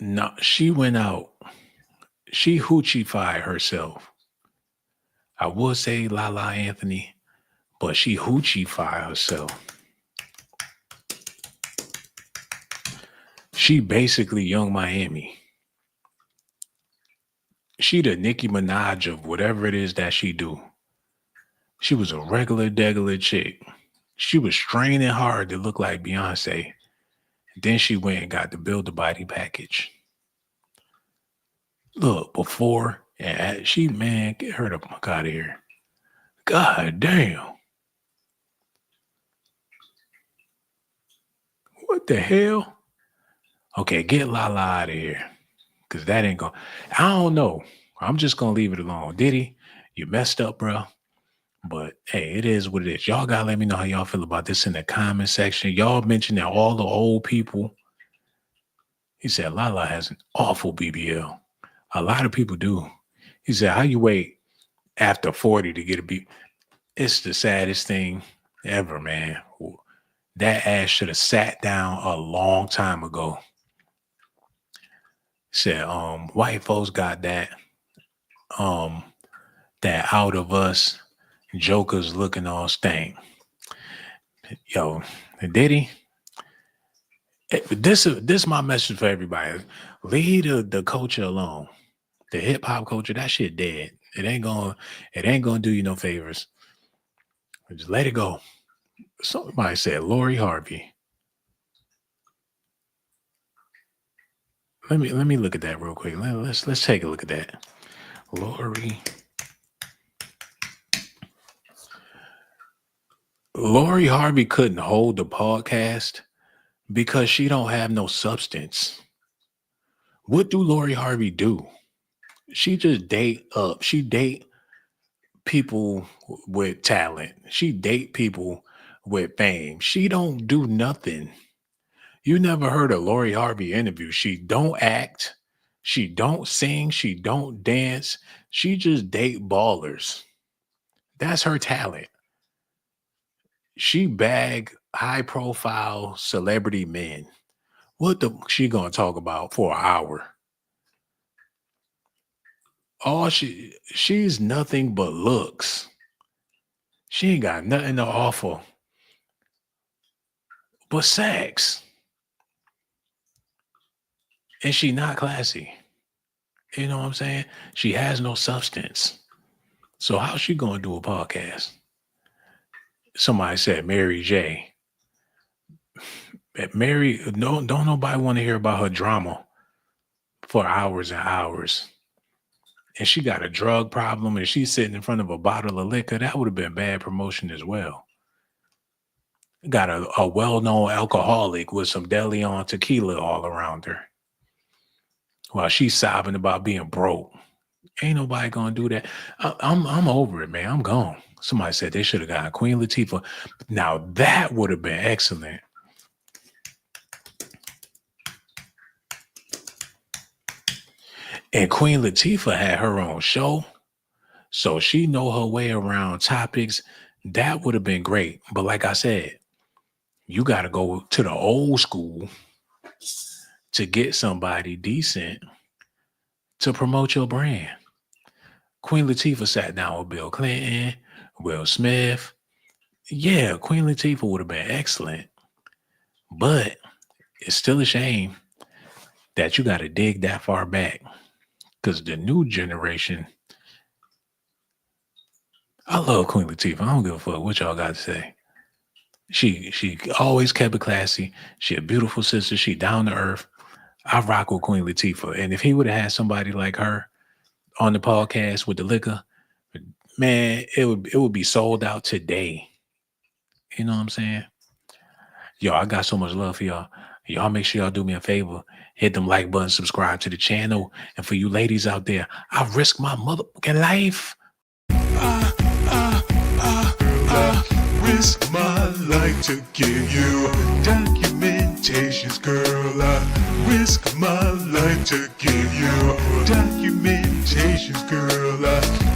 no, she went out. She hoochie-fied herself. I would say Lala Anthony, but she hoochie-fied herself. She basically Young Miami. She the Nicki Minaj of whatever it is that she do. She was a regular degular chick. She was straining hard to look like Beyonce. Then she went and got the Build a Body package. Look, before and man, get her the fuck out of here. God damn. What the hell? Okay, get Lala out of here. Because that ain't going. I don't know. I'm just going to leave it alone. Diddy, you messed up, bro. But hey, it is what it is. Y'all got to let me know how y'all feel about this in the comment section. Y'all mentioned that all the old people. He said Lala has an awful BBL. A lot of people do. He said, how you wait after 40 to get a BBL? It's the saddest thing ever, man. That ass should have sat down a long time ago. Said, white folks got that out of us jokers looking all stank. Yo, Diddy, this is my message for everybody. Leave the culture alone. The hip hop culture, that shit dead. It ain't gonna do you no favors. Just let it go. Somebody said Lori Harvey. Let me look at that real quick. Let's take a look at that. Lori Harvey couldn't hold the podcast because she don't have no substance. What do Lori Harvey do? She just date up. She date people with talent. She date people with fame. She don't do nothing. You never heard a Lori Harvey interview. She don't act. She don't sing. She don't dance. She just date ballers. That's her talent. She bag high profile celebrity men. What the she gonna talk about for an hour? She's nothing but looks. She ain't got nothing to offer but sex. And she not classy. You know what I'm saying? She has no substance. So how's she gonna do a podcast? Somebody said Mary J. Mary, don't nobody want to hear about her drama for hours and hours. And she got a drug problem and she's sitting in front of a bottle of liquor. That would have been bad promotion as well. Got a well-known alcoholic with some DeLeon tequila all around her. While she's sobbing about being broke. Ain't nobody gonna do that. I'm over it, man. I'm gone. Somebody said they should have gotten Queen Latifah. Now that would have been excellent. And Queen Latifah had her own show, so she know her way around topics. That would have been great. But like I said, you got to go to the old school to get somebody decent to promote your brand. Queen Latifah sat down with Bill Clinton, Will Smith. Yeah, Queen Latifah would have been excellent. But it's still a shame that you got to dig that far back, because the new generation, I love Queen Latifah. I don't give a fuck what y'all got to say. She always kept it classy. She a beautiful sister. She down to earth. I rock with Queen Latifah. And if he would have had somebody like her on the podcast with the liquor, man, it would be sold out today. You know what I'm saying? Yo, I got so much love for y'all. Y'all make sure y'all do me a favor. Hit them like button, subscribe to the channel. And for you ladies out there, I risk my motherfucking life. Risk my life to give you documentations, girl. I risk my life to give you documentations, girl.